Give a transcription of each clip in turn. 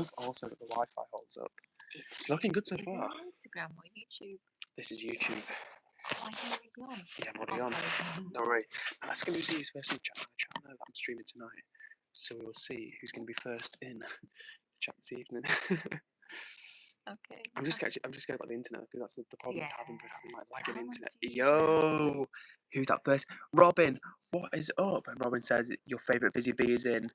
hope also that the Wi-Fi holds up. It's looking good so far. Is it on Instagram or YouTube? This is YouTube. Oh, I can already on. Yeah, I'm already on. Don't worry. That's going to see who's first in the chat. I know that I'm streaming tonight, so we'll see who's going to be first in the chat this evening. Okay. I'm just scared about the internet because that's the problem we're having like lagging internet. did you Yo, who's that first? Robin, what is up? And Robin says your favourite Busy Bee is in.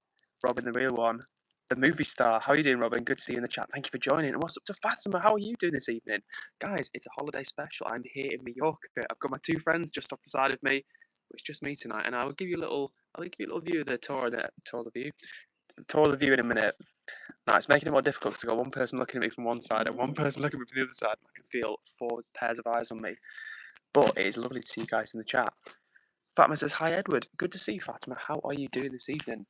Robin, the real one, the movie star. How are you doing, Robin? Good to see you in the chat. Thank you for joining. And what's up to Fatima? How are you doing this evening? Guys, it's a holiday special. I'm here in Mallorca. I've got my two friends just off the side of me. It's just me tonight, and I'll give you a little view of the tour of the view in a minute. Now it's making it more difficult because I've got one person looking at me from one side and one person looking at me from the other side. I can feel 4 pairs of eyes on me. But it is lovely to see you guys in the chat. Fatima says, hi Edward, good to see you, Fatima. How are you doing this evening?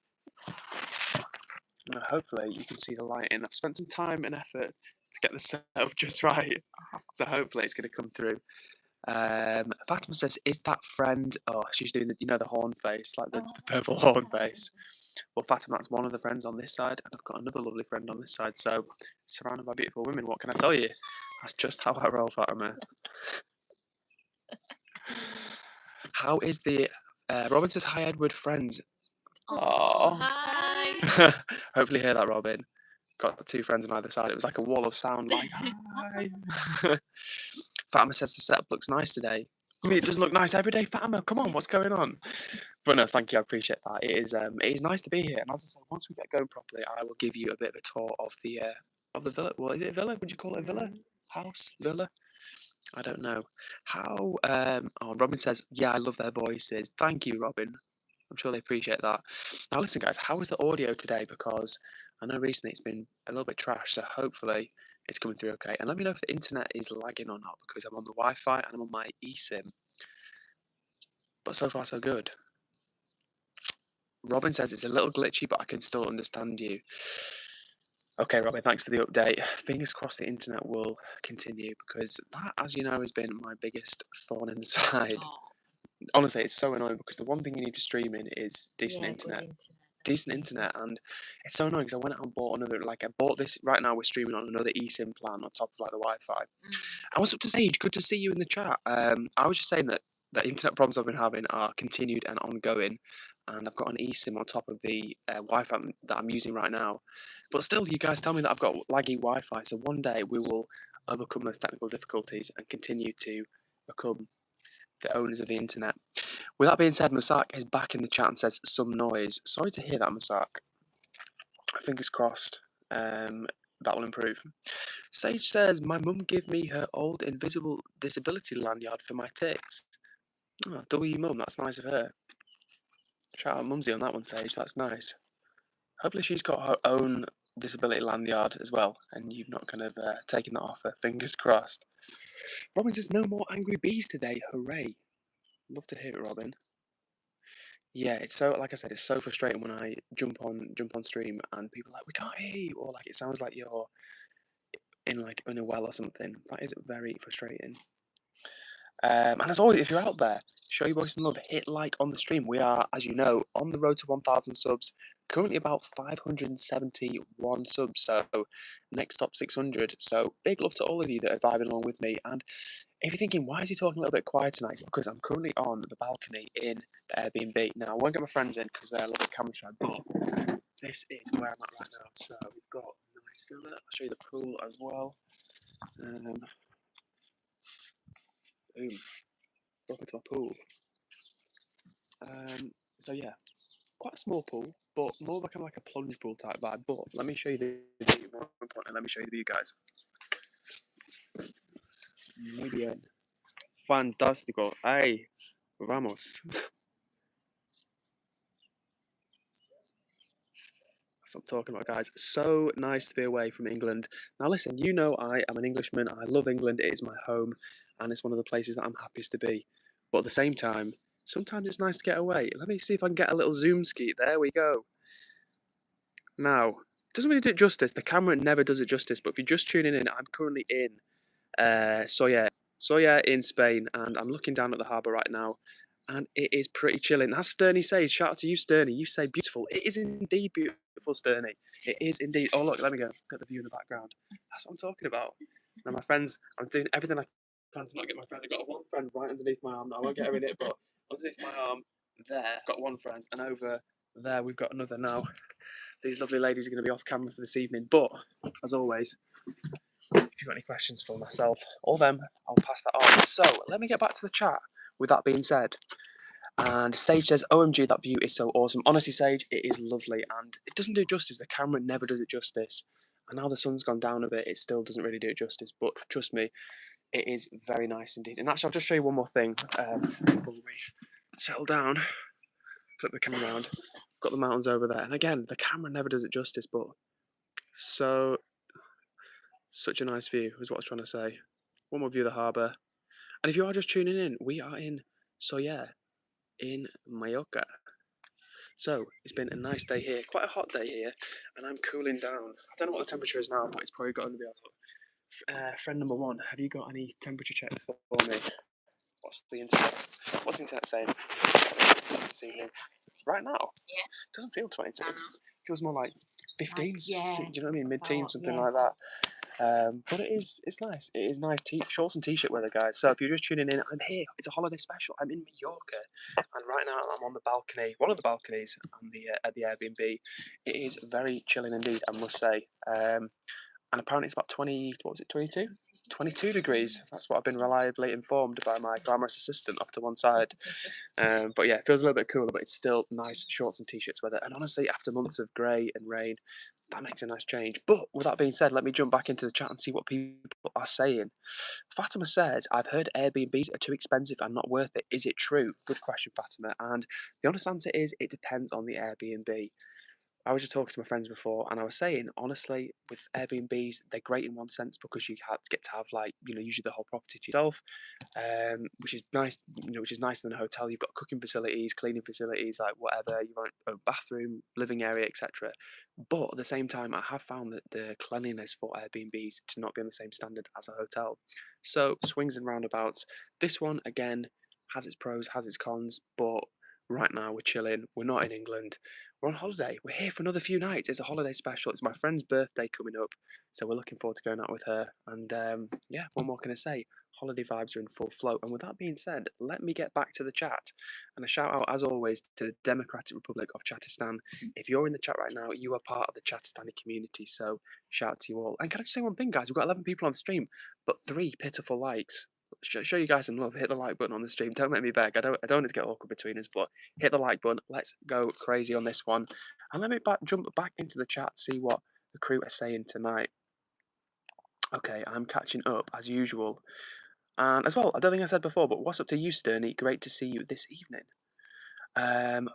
Hopefully you can see the lighting. I've spent some time and effort to get the setup just right. So hopefully it's going to come through. Fatima says, is that friend... Oh, she's doing the horn face, like the purple horn face. Well, Fatima, that's one of the friends on this side, and I've got another lovely friend on this side. So, surrounded by beautiful women, what can I tell you? That's just how I roll, Fatima. How is the... Robin says, hi, Edward, friends. Oh, hi. Hopefully you hear that, Robin. Got 2 friends on either side. It was like a wall of sound, like, hi. Fatima says the setup looks nice today. I mean, it doesn't look nice every day, Fatima. Come on, what's going on? But no, thank you. I appreciate that. It is nice to be here. And as I said, once we get going properly, I will give you a bit of a tour of the villa. Well, is it a villa? Would you call it a villa? House? Villa? I don't know. How? Robin says, yeah, I love their voices. Thank you, Robin. I'm sure they appreciate that. Now, listen, guys, how is the audio today? Because I know recently it's been a little bit trash, so hopefully it's coming through okay. And let me know if the internet is lagging or not, because I'm on the Wi-Fi and I'm on my eSIM. But so far, so good. Robin says it's a little glitchy, but I can still understand you. Okay, Robin, thanks for the update. Fingers crossed the internet will continue, because that, as you know, has been my biggest thorn in the side. Honestly, it's so annoying because the one thing you need for streaming is decent internet. Decent internet, and it's so annoying because I went out and bought I bought this. Right now we're streaming on another eSIM plan on top of like the Wi-Fi. And what's up to Sage? Good to see you in the chat. I was just saying that the internet problems I've been having are continued and ongoing, and I've got an eSIM on top of the Wi-Fi that I'm using right now. But still, you guys tell me that I've got laggy Wi-Fi, so one day we will overcome those technical difficulties and continue to become the owners of the internet. With that being said, Masak is back in the chat and says some noise. Sorry to hear that, Masak. Fingers crossed that will improve. Sage says, my mum gave me her old invisible disability lanyard for my ticks. Oh, W mum, that's nice of her. Shout out Mumsy on that one, Sage, that's nice. Hopefully she's got her own disability lanyard as well, and you've not kind of taken that off her. Fingers crossed. Robin says, no more angry bees today, hooray. Love to hear it, Robin. Yeah, it's so, like I said, it's so frustrating when I jump on stream and people are like, we can't hear you, or like it sounds like you're in a well or something. That is very frustrating. And as always, if you're out there, show your voice some love. Hit like on the stream. We are, as you know, on the road to 1,000 subs. Currently about 571 subs. So next stop 600. So big love to all of you that are vibing along with me. And if you're thinking, why is he talking a little bit quiet tonight? It's because I'm currently on the balcony in the Airbnb. Now, I won't get my friends in because they're a little bit camera shy, but this is where I'm at right now. So we've got a nice villa. I'll show you the pool as well. Boom. Welcome to my pool. So yeah, quite a small pool, but more like a plunge pool type vibe. But let me show you the view. More important, let me show you the view, guys. Muy bien. Fantástico. Ay, vamos. That's what I'm talking about, guys. So nice to be away from England. Now listen, you know I am an Englishman. I love England. It is my home, and it's one of the places that I'm happiest to be. But at the same time, sometimes it's nice to get away. Let me see if I can get a little zoom ski. There we go. Now, it doesn't really do it justice. The camera never does it justice. But if you're just tuning in, I'm currently in Soya in Spain, and I'm looking down at the harbour right now. and it is pretty chilling. As Sterney says, shout out to you, Sterney. You say beautiful. It is indeed beautiful, Sterney. It is indeed. Oh, look, let me go. Got the view in the background. That's what I'm talking about. Now, my friends, I'm doing everything I can to not get my friend. I've got one friend right underneath my arm. I won't get her in it, but underneath my arm, there, I've got one friend, and over there, we've got another now. These lovely ladies are going to be off camera for this evening, but as always, if you've got any questions for myself or them, I'll pass that on. So let me get back to the chat. With that being said, and Sage says, OMG, that view is so awesome. Honestly, Sage, it is lovely, and it doesn't do justice. The camera never does it justice. And now the sun's gone down a bit, it still doesn't really do it justice, but trust me, it is very nice indeed. And actually, I'll just show you one more thing before we settle down. Flip the camera around. Got the mountains over there, and again, the camera never does it justice, but such a nice view is what I was trying to say. One more view of the harbour. And if you are just tuning in, we are in Soller in Mallorca. So it's been a nice day here, quite a hot day here, and I'm cooling down. I don't know what the temperature is now, but it's probably got to be friend number one. Have you got any temperature checks for me? What's the internet saying this evening? Right now? Yeah. It doesn't feel 22. I know. It feels more like 15, yeah. Do you know what I mean? Mid-teens, something yeah. like that. But it's nice. It is nice shorts and t-shirt weather, guys. So if you're just tuning in, I'm here. It's a holiday special. I'm in Mallorca, and right now I'm on the balcony, one of the balconies on the at the Airbnb. It is very chilling indeed, I must say. And apparently it's about 22 degrees. That's what I've been reliably informed by my glamorous assistant off to one side. But yeah, it feels a little bit cooler, but it's still nice shorts and t-shirts weather. And honestly, after months of grey and rain, that makes a nice change. But with that being said, let me jump back into the chat and see what people are saying. Fatima says, I've heard Airbnbs are too expensive and not worth it. Is it true? Good question, Fatima. And the honest answer is it depends on the Airbnb. I was just talking to my friends before, and I was saying, honestly, with Airbnbs, they're great in one sense because you get to have usually the whole property to yourself, which is nice. Which is nicer than a hotel. You've got cooking facilities, cleaning facilities, like whatever. You want a bathroom, living area, etc. But at the same time, I have found that the cleanliness for Airbnbs to not be on the same standard as a hotel. So swings and roundabouts. This one again has its pros, has its cons, but right now we're chilling. We're not in England. We're on holiday. We're here for another few nights. It's a holiday special. It's my friend's birthday coming up, so we're looking forward to going out with her. And yeah, what more can I say? Holiday vibes are in full flow. And with that being said, let me get back to the chat. And a shout out, as always, to the Democratic Republic of Chattistan. If you're in the chat right now, you are part of the Chattistani community. So shout out to you all. And can I just say one thing, guys? We've got 11 people on the stream, but 3 pitiful likes. Show you guys some love. Hit the like button on the stream. Don't make me beg. I don't want it to get awkward between us, but hit the like button. Let's go crazy on this one. And let me jump back into the chat, see what the crew are saying tonight. Okay, I'm catching up as usual. And as well, I don't think I said before, but what's up to you, Sterney? Great to see you this evening.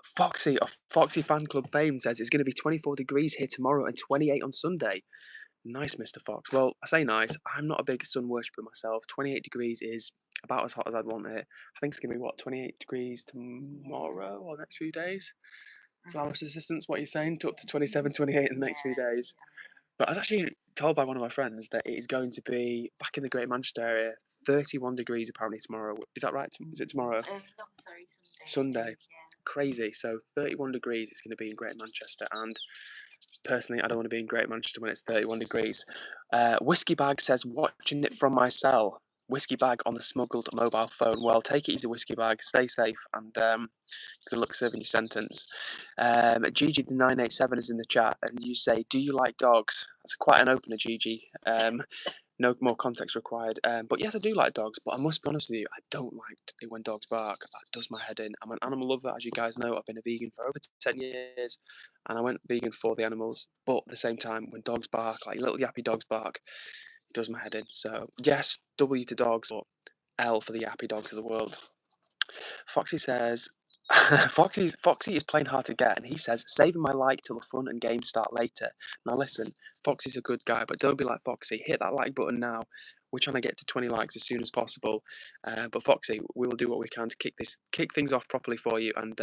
Foxy of Foxy Fan Club fame says it's going to be 24 degrees here tomorrow and 28 on Sunday. Nice, Mr. Fox. Well, I say nice. I'm not a big sun worshipper myself. 28 degrees is about as hot as I'd want it. I think it's going to be, 28 degrees tomorrow or next few days? Flowers assistance, what are you saying? Up to 27, 28 in the next few days. But I was actually told by one of my friends that it is going to be, back in the Greater Manchester area, 31 degrees apparently tomorrow. Is that right? Is it tomorrow? No, sorry, Sunday. Crazy. So 31 degrees is going to be in Greater Manchester, and personally, I don't want to be in Greater Manchester when it's 31 degrees. Whiskey Bag says, watching it from my cell. Whiskey Bag on the smuggled mobile phone. Well, take it easy, Whiskey Bag. Stay safe, and good luck serving your sentence. Gigi the 987 is in the chat, and you say, do you like dogs? That's quite an opener, Gigi. No more context required. But yes, I do like dogs, but I must be honest with you, I don't like it when dogs bark. That does my head in. I'm an animal lover, as you guys know. I've been a vegan for over 10 years, and I went vegan for the animals. But at the same time, when dogs bark, like little yappy dogs bark, it does my head in. So yes, W to dogs, or L for the yappy dogs of the world. Foxy says, Foxy is playing hard to get, and he says, saving my like till the fun and games start later. Now listen, Foxy's a good guy, but don't be like Foxy. Hit that like button now. We're trying to get to 20 likes as soon as possible. But Foxy, we will do what we can to kick things off properly for you, and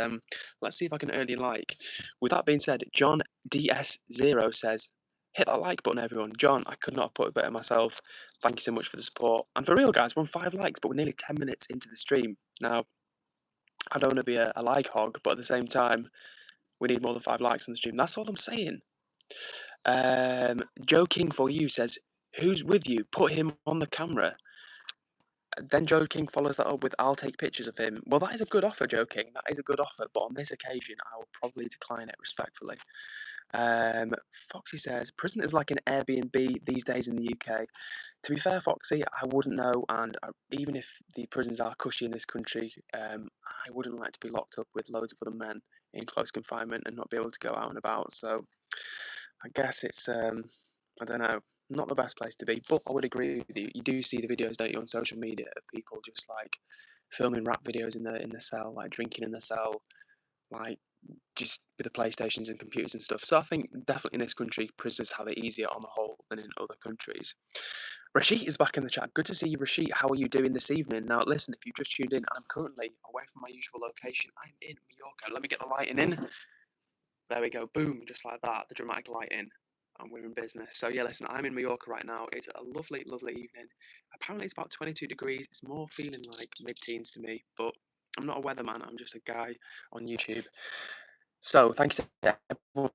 let's see if I can earn your like. With that being said, John DS0 says, hit that like button, everyone. John, I could not have put it better myself. Thank you so much for the support. And for real, guys, we're on 5 likes, but we're nearly 10 minutes into the stream. Now, I don't want to be a like hog, but at the same time, we need more than 5 likes on the stream. That's all I'm saying. Joe King for you says, "Who's with you? Put him on the camera." Then Joe King follows that up with, "I'll take pictures of him." Well, that is a good offer, Joe King. That is a good offer, but on this occasion, I will probably decline it respectfully. Foxy says, "Prison is like an Airbnb these days in the UK." To be fair, Foxy, I wouldn't know, and even if the prisons are cushy in this country, I wouldn't like to be locked up with loads of other men in close confinement and not be able to go out and about. So I guess it's, I don't know, not the best place to be. But I would agree with you. You do see the videos, don't you, on social media of people just like filming rap videos in the cell, like drinking in the cell, like just with the PlayStations and computers and stuff. So I think definitely in this country, prisoners have it easier on the whole than in other countries. Rashid is back in the chat. Good to see you, Rashid. How are you doing this evening? Now, listen, if you've just tuned in, I'm currently away from my usual location. I'm in Mallorca. Let me get the lighting in. There we go. Boom, just like that. The dramatic lighting. And we're in business. So yeah, listen, I'm in Mallorca right now. It's a lovely, lovely evening. Apparently it's about 22 degrees. It's more feeling like mid-teens to me, but I'm not a weatherman. I'm just a guy on YouTube. So thank you to everyone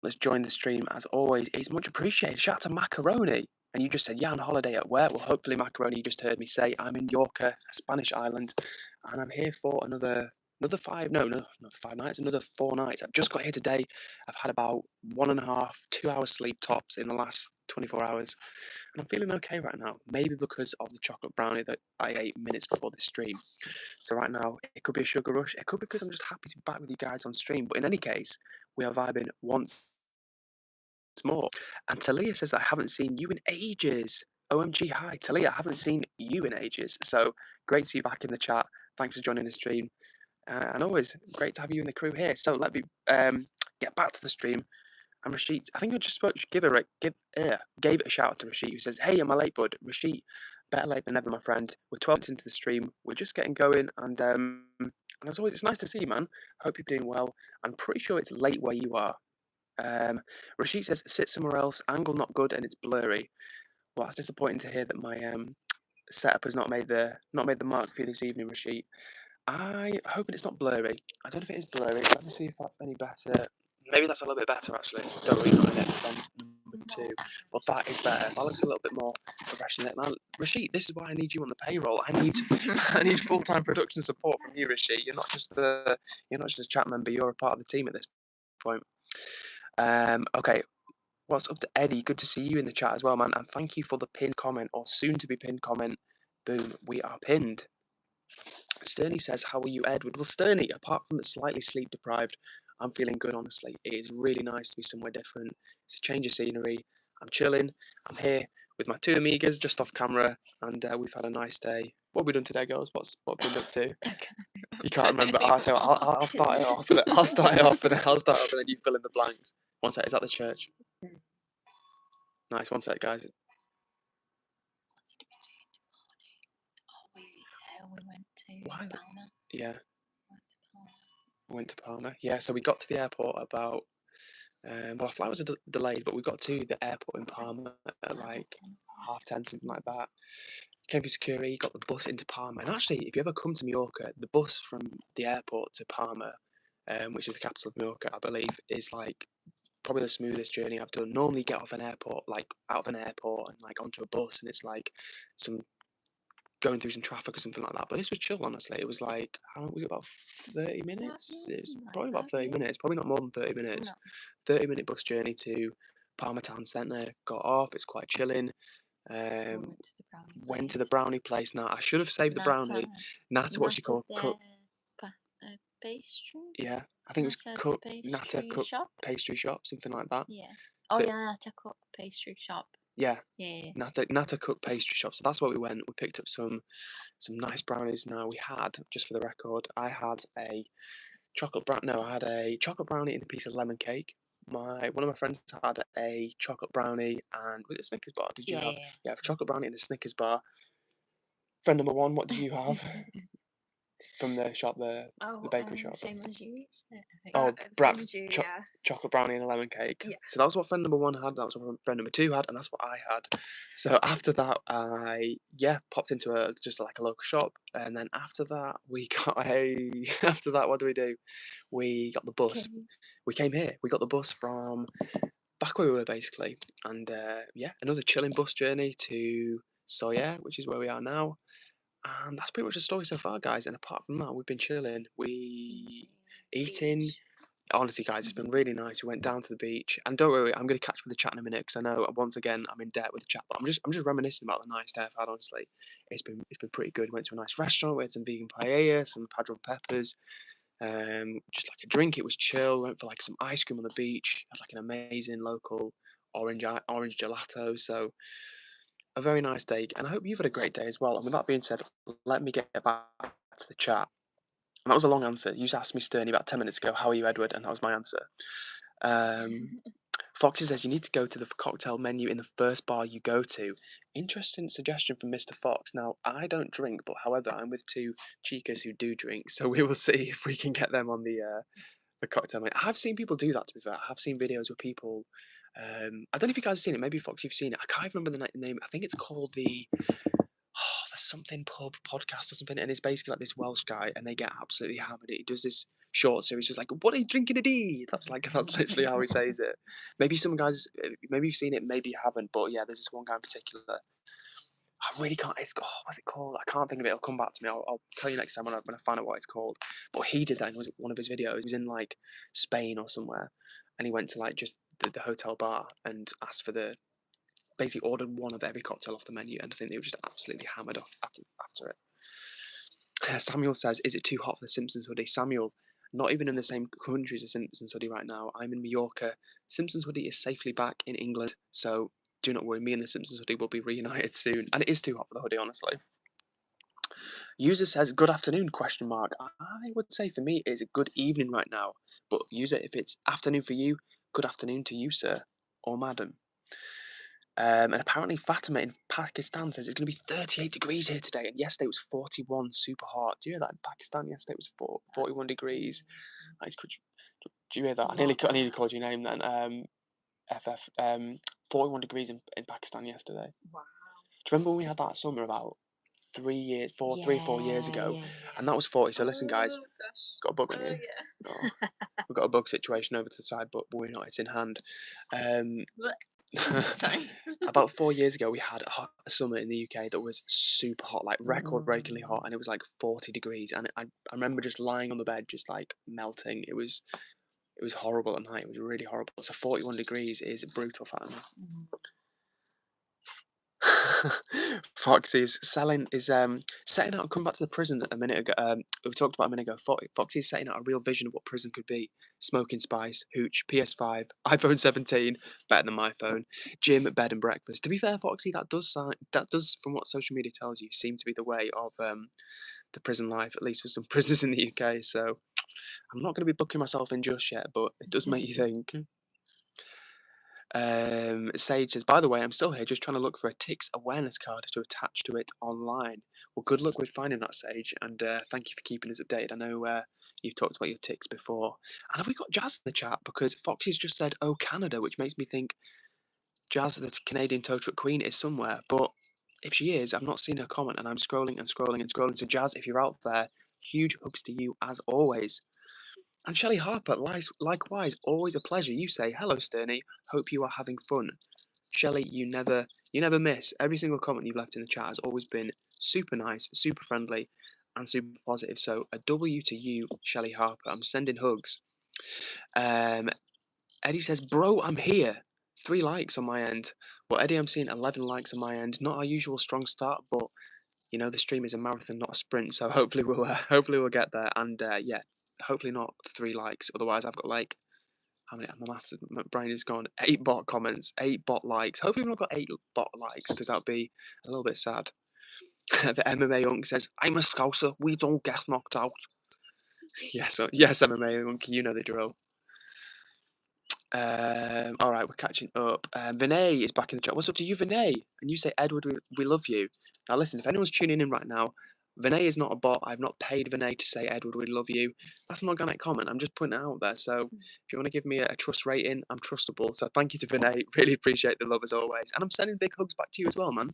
that's joined the stream. As always, it's much appreciated. Shout out to Macaroni. And you just said, yeah, on holiday at where? Well, hopefully, Macaroni, you just heard me say I'm in Yorca, a Spanish island, and I'm here for another 5 nights, another 4 nights. I've just got here today. I've had about 1.5, 2 hours sleep tops in the last 24 hours, and I'm feeling okay right now. Maybe because of the chocolate brownie that I ate minutes before this stream. So right now, it could be a sugar rush. It could be because I'm just happy to be back with you guys on stream. But in any case, we are vibing once more. And Talia says, I haven't seen you in ages. OMG, hi. Talia, I haven't seen you in ages. So great to see you back in the chat. Thanks for joining the stream. And always great to have you and the crew here. So let me get back to the stream. And Rashid, I think I just gave a shout out to Rashid, who says, "Hey, am I late, bud?" Rashid, better late than never, my friend. We're 12 minutes into the stream. We're just getting going, and as always, it's nice to see you, man. Hope you're doing well. I'm pretty sure it's late where you are. Rashid says, "Sit somewhere else. Angle not good, and it's blurry." Well, that's disappointing to hear that my setup has not made the mark for you this evening, Rashid. I hoping it's not blurry. I don't know if it is blurry. Let me see if that's any better. Maybe that's a little bit better actually. Don't really know it. Number 2, but that is better. That looks a little bit more professional. Now, Rashid, this is why I need you on the payroll. I need full-time production support from you, Rashid. You're not just a chat member. You're a part of the team at this point. Okay. What's up to Eddie? Good to see you in the chat as well, man. And thank you for the pinned comment or soon-to-be pinned comment. Boom, we are pinned. Sterney says, how are you, Edward? Well, Sterney, apart from slightly sleep deprived, I'm feeling good, honestly. It is really nice to be somewhere different. It's a change of scenery. I'm chilling. I'm here with my 2 amigas just off camera, and we've had a nice day. What have we done today, girls? What have we been up to? You can't remember. I'll start it off. I'll start it off, and then you fill in the blanks. One sec, is that the church? Nice, one sec, guys. We went to Palma. Yeah. Went to Palma. Yeah, so we got to the airport about, well, our flight was delayed, but we got to the airport in Palma at like 10:30, something like that. Came through security, got the bus into Palma. And actually, if you ever come to Mallorca, the bus from the airport to Palma, which is the capital of Mallorca, I believe, is like probably the smoothest journey I've done. Normally get off an airport, like out of an airport and like onto a bus, and it's like going through some traffic or something like that. But this was chill, honestly. It was like, how long was it? About 30 minutes? It's probably about 30 minutes. Probably not more than 30 minutes. 30-minute bus journey to Palma Town Centre. Got off. It's quite chilling. Went to the brownie place. Now, I should have saved the brownie. Nata, what she called? Pastry? Yeah. I think it was Nata Cook Pastry Shop, something like that. Yeah. Oh, yeah, Nata Cook Pastry Shop. Yeah. Yeah. Nata Cook Pastry Shop. So that's where we went. We picked up some nice brownies. Now we had, just for the record, I had a chocolate brownie and a piece of lemon cake. One of my friends had a chocolate brownie and was it a Snickers bar? Did you have? Yeah, a chocolate brownie and a Snickers bar. Friend number 1, what did you have? from the shop, the Oh, bakery shop. same as you, isn't it? I think. Oh, Same as you, yeah. chocolate brownie and a lemon cake. Yeah. So that was what friend number 1 had. That was what friend number 2 had, and that's what I had. So after that, I popped into just like a local shop, and then after that, we got a. After that, what do? We got the bus. Okay. We came here. We got the bus from back where we were basically, and another chilling bus journey to Sawyer, which is where we are now. And that's pretty much the story so far, guys. And apart from that, we've been chilling. We eating. Beach. Honestly, guys, it's been really nice. We went down to the beach, and don't worry, I'm going to catch up with the chat in a minute because I know once again I'm in debt with the chat. But I'm just reminiscing about the nice day I've had. Honestly, it's been pretty good. Went to a nice restaurant. We had some vegan paella, some padron peppers, just like a drink. It was chill. Went for like some ice cream on the beach. Had like an amazing local orange gelato. So a very nice day, and I hope you've had a great day as well. And with that being said, let me get back to the chat. And that was a long answer. You just asked me sternly about 10 minutes ago, how are you, Edward? And that was my answer. Foxy says you need to go to the cocktail menu in the first bar you go to. Interesting suggestion from Mr. Fox. Now, I don't drink, but however, I'm with 2 chicas who do drink, so we will see if we can get them on the cocktail menu. I've seen people do that, to be fair. I've seen videos where people... I don't know if you guys have seen it. Maybe Fox, you've seen it. I can't remember the name. I think it's called the something pub podcast or something, and it's basically like this Welsh guy, and they get absolutely hammered. He does this short series, just like, "What are you drinking today?" That's literally how he says it. Maybe some guys, maybe you've seen it, maybe you haven't, but yeah, there's this one guy in particular. I really can't. What's it called? I can't think of it. It'll come back to me. I'll tell you next time when I find out what it's called. But he did that in one of his videos. He was in like Spain or somewhere, and he went to like just the hotel bar and asked for basically ordered one of every cocktail off the menu, and I think they were just absolutely hammered off after it. Samuel says, is it too hot for the Simpsons hoodie? Samuel, not even in the same country as the Simpsons hoodie right now. I'm in Mallorca. Simpsons hoodie is safely back in England, so do not worry. Me and the Simpsons hoodie will be reunited soon. And it is too hot for the hoodie, honestly. User says, good afternoon, question mark. I would say for me, it's a good evening right now. But user, if it's afternoon for you, good afternoon to you, sir or madam. And apparently Fatima in Pakistan says it's going to be 38 degrees here today. And yesterday it was 41, super hot. Do you hear that? In Pakistan yesterday it was 41 degrees. Do you hear that? I nearly called you name then. FF. 41 degrees in Pakistan yesterday. Wow. Do you remember when we had that summer about 3 or 4 years ago? Yeah. And that was 40. So listen, guys, Gosh. got a bug on you. Yeah. Oh, we've got a bug situation over to the side, but we're not. It's in hand. Sorry. About 4 years ago, we had a summer in the UK that was super hot, like record-breakingly hot, and it was like 40 degrees. And I remember just lying on the bed, just like melting. It was horrible at night. It was really horrible. So 41 degrees is brutal, Fatima. Foxy's setting out and come back to the prison a minute ago. We talked about a minute ago. Foxy's setting out a real vision of what prison could be: smoking spice, hooch, PS5, iPhone 17, better than my phone, gym, bed, and breakfast. To be fair, Foxy, that does, from what social media tells you, seem to be the way of the prison life, at least for some prisoners in the UK. So I'm not going to be booking myself in just yet, but it does make you think. Sage says, by the way, I'm still here just trying to look for a ticks awareness card to attach to it online. Well, good luck with finding that, Sage, and thank you for keeping us updated. I know you've talked about your ticks before. And have we got Jazz in the chat? Because Foxy's just said, oh, Canada, which makes me think Jazz, the Canadian tow truck queen, is somewhere. But if she is, I've not seen her comment, and I'm scrolling and scrolling and scrolling. So Jazz, if you're out there, huge hugs to you as always. And Shelley Harper, likewise, always a pleasure. You say, hello, Sterney, hope you are having fun. Shelley, you never miss. Every single comment you've left in the chat has always been super nice, super friendly, and super positive. So a W to you, Shelley Harper. I'm sending hugs. Eddie says, bro, I'm here. 3 likes on my end. Well, Eddie, I'm seeing 11 likes on my end. Not our usual strong start, but you know the stream is a marathon, not a sprint. So hopefully we'll get there. And yeah. Hopefully not 3 likes. Otherwise, I've got like how many? My brain is gone. 8 bot comments, 8 bot likes. Hopefully, we've not got 8 bot likes because that'd be a little bit sad. The MMA Unk says, "I'm a Scouser. We don't get knocked out." Yes, MMA Unk. You know the drill. All right, we're catching up. Vinay is back in the chat. What's up to you, Vinay? And you say, Edward, we love you. Now, listen, if anyone's tuning in right now, Vinay is not a bot. I've not paid Vinay to say, Edward, we love you. That's an organic comment. I'm just putting it out there. So if you want to give me a trust rating, I'm trustable. So thank you to Vinay. Really appreciate the love as always. And I'm sending big hugs back to you as well, man.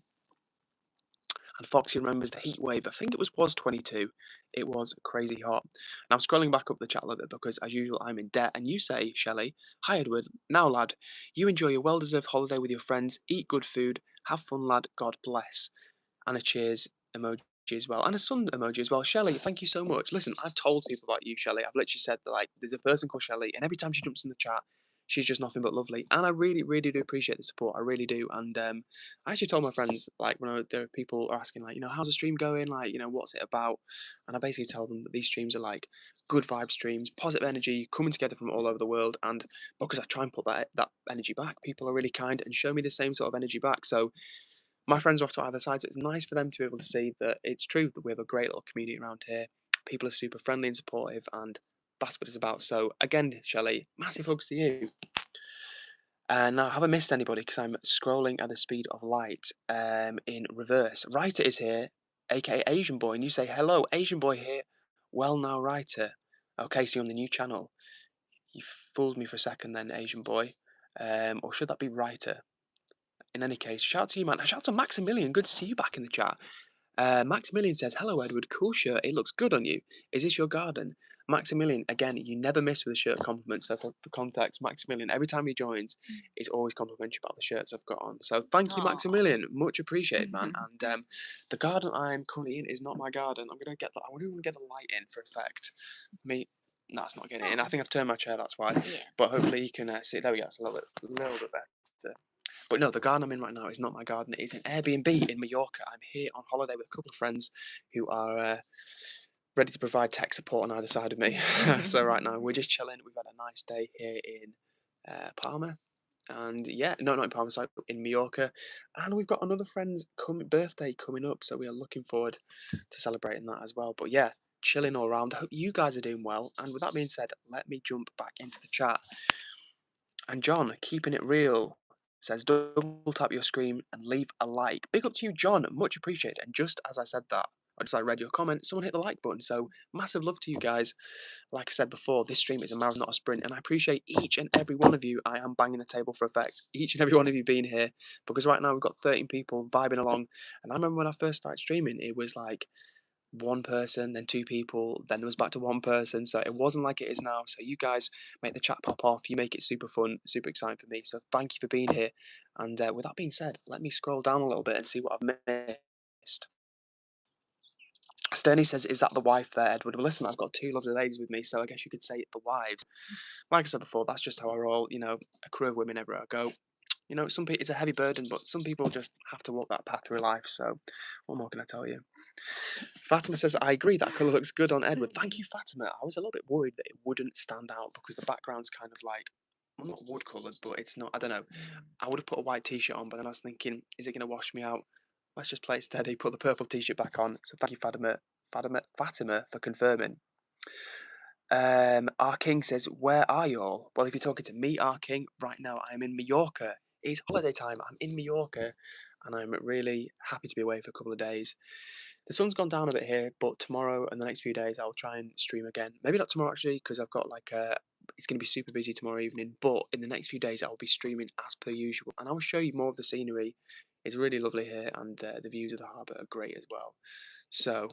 And Foxy remembers the heat wave. I think it was 22. It was crazy hot. And I'm scrolling back up the chat a little bit because, as usual, I'm in debt. And you say, Shelley, hi, Edward. Now, lad, you enjoy your well deserved holiday with your friends, eat good food, have fun, lad, God bless. And a cheers emoji as well. And a sun emoji as well. Shelley, thank you so much. Listen, I've told people about you, Shelley. I've literally said that, like, there's a person called Shelley, and every time she jumps in the chat, she's just nothing but lovely. And I really, really do appreciate the support. I really do. And I actually told my friends, like, there are people asking, like, how's the stream going? Like, what's it about? And I basically tell them that these streams are like good vibe streams, positive energy coming together from all over the world. And because I try and put that energy back, people are really kind and show me the same sort of energy back. So my friends are off to either side, so it's nice for them to be able to see that it's true that we have a great little community around here. People are super friendly and supportive, and that's what it's about. So again, Shelley, massive hugs to you. Now, have I missed anybody? Because I'm scrolling at the speed of light in reverse. Writer is here, aka Asian Boy, and you say, hello, Asian Boy here. Well, now, Writer. Okay, so you're on the new channel. You fooled me for a second then, Asian Boy. Or should that be Writer? In any case, shout out to you, man. Shout out to Maximilian. Good to see you back in the chat. Maximilian says, hello, Edward. Cool shirt. It looks good on you. Is this your garden? Maximilian, again, you never miss with the shirt compliments. So for context, Maximilian, every time he joins, he's always complimentary about the shirts I've got on. So thank you, Aw. Maximilian. Much appreciated, man. And the garden I'm currently in is not my garden. I'm going to get that. I want to get a light in for effect. No, it's not getting in. I think I've turned my chair, that's why. Yeah. But hopefully you can see. There we go. It's a little bit better. But no, the garden I'm in right now is not my garden. It's an Airbnb in Mallorca. I'm here on holiday with a couple of friends who are ready to provide tech support on either side of me. So right now we're just chilling. We've had a nice day here in Palma. And yeah, no, not in Palma, sorry, in Mallorca. And we've got another friend's birthday coming up. So we are looking forward to celebrating that as well. But yeah, chilling all around. I hope you guys are doing well. And with that being said, let me jump back into the chat. And John, keeping it real, says double tap your screen and leave a like. Big up to you, John. Much appreciated. And just as I said that, or just I read your comment, someone hit the like button. So massive love to you guys. Like I said before, this stream is a marathon, not a sprint. And I appreciate each and every one of you. I am banging the table for effect. Each and every one of you being here. Because right now we've got 13 people vibing along. And I remember when I first started streaming, it was like one person, then two people, then it was back to one person. So it wasn't like it is now. So you guys make the chat pop off. You make it super fun, super exciting for me. So thank you for being here. And with that being said, let me scroll down a little bit and see what I've missed. Sterney says, is that the wife there, Edward? Well, listen, I've got two lovely ladies with me, so I guess you could say the wives. Like I said before, that's just how I roll. A crew of women everywhere I go. Some people, it's a heavy burden, but some people just have to walk that path through life. So what more can I tell you? Fatima says, I agree, that colour looks good on Edward. Thank you, Fatima. I was a little bit worried that it wouldn't stand out because the background's kind of like, well, not wood coloured, but it's not, I don't know. I would have put a white t-shirt on, but then I was thinking, is it going to wash me out? Let's just play it steady, put the purple t-shirt back on. So thank you, Fatima for confirming. R King says, where are you all? Well, if you're talking to me, R King, right now I'm in Mallorca. It's holiday time. I'm in Mallorca and I'm really happy to be away for a couple of days. The sun's gone down a bit here, but tomorrow and the next few days I'll try and stream again. Maybe not tomorrow actually, because I've got it's going to be super busy tomorrow evening. But in the next few days I'll be streaming as per usual, and I will show you more of the scenery. It's really lovely here, and the views of the harbour are great as well. So,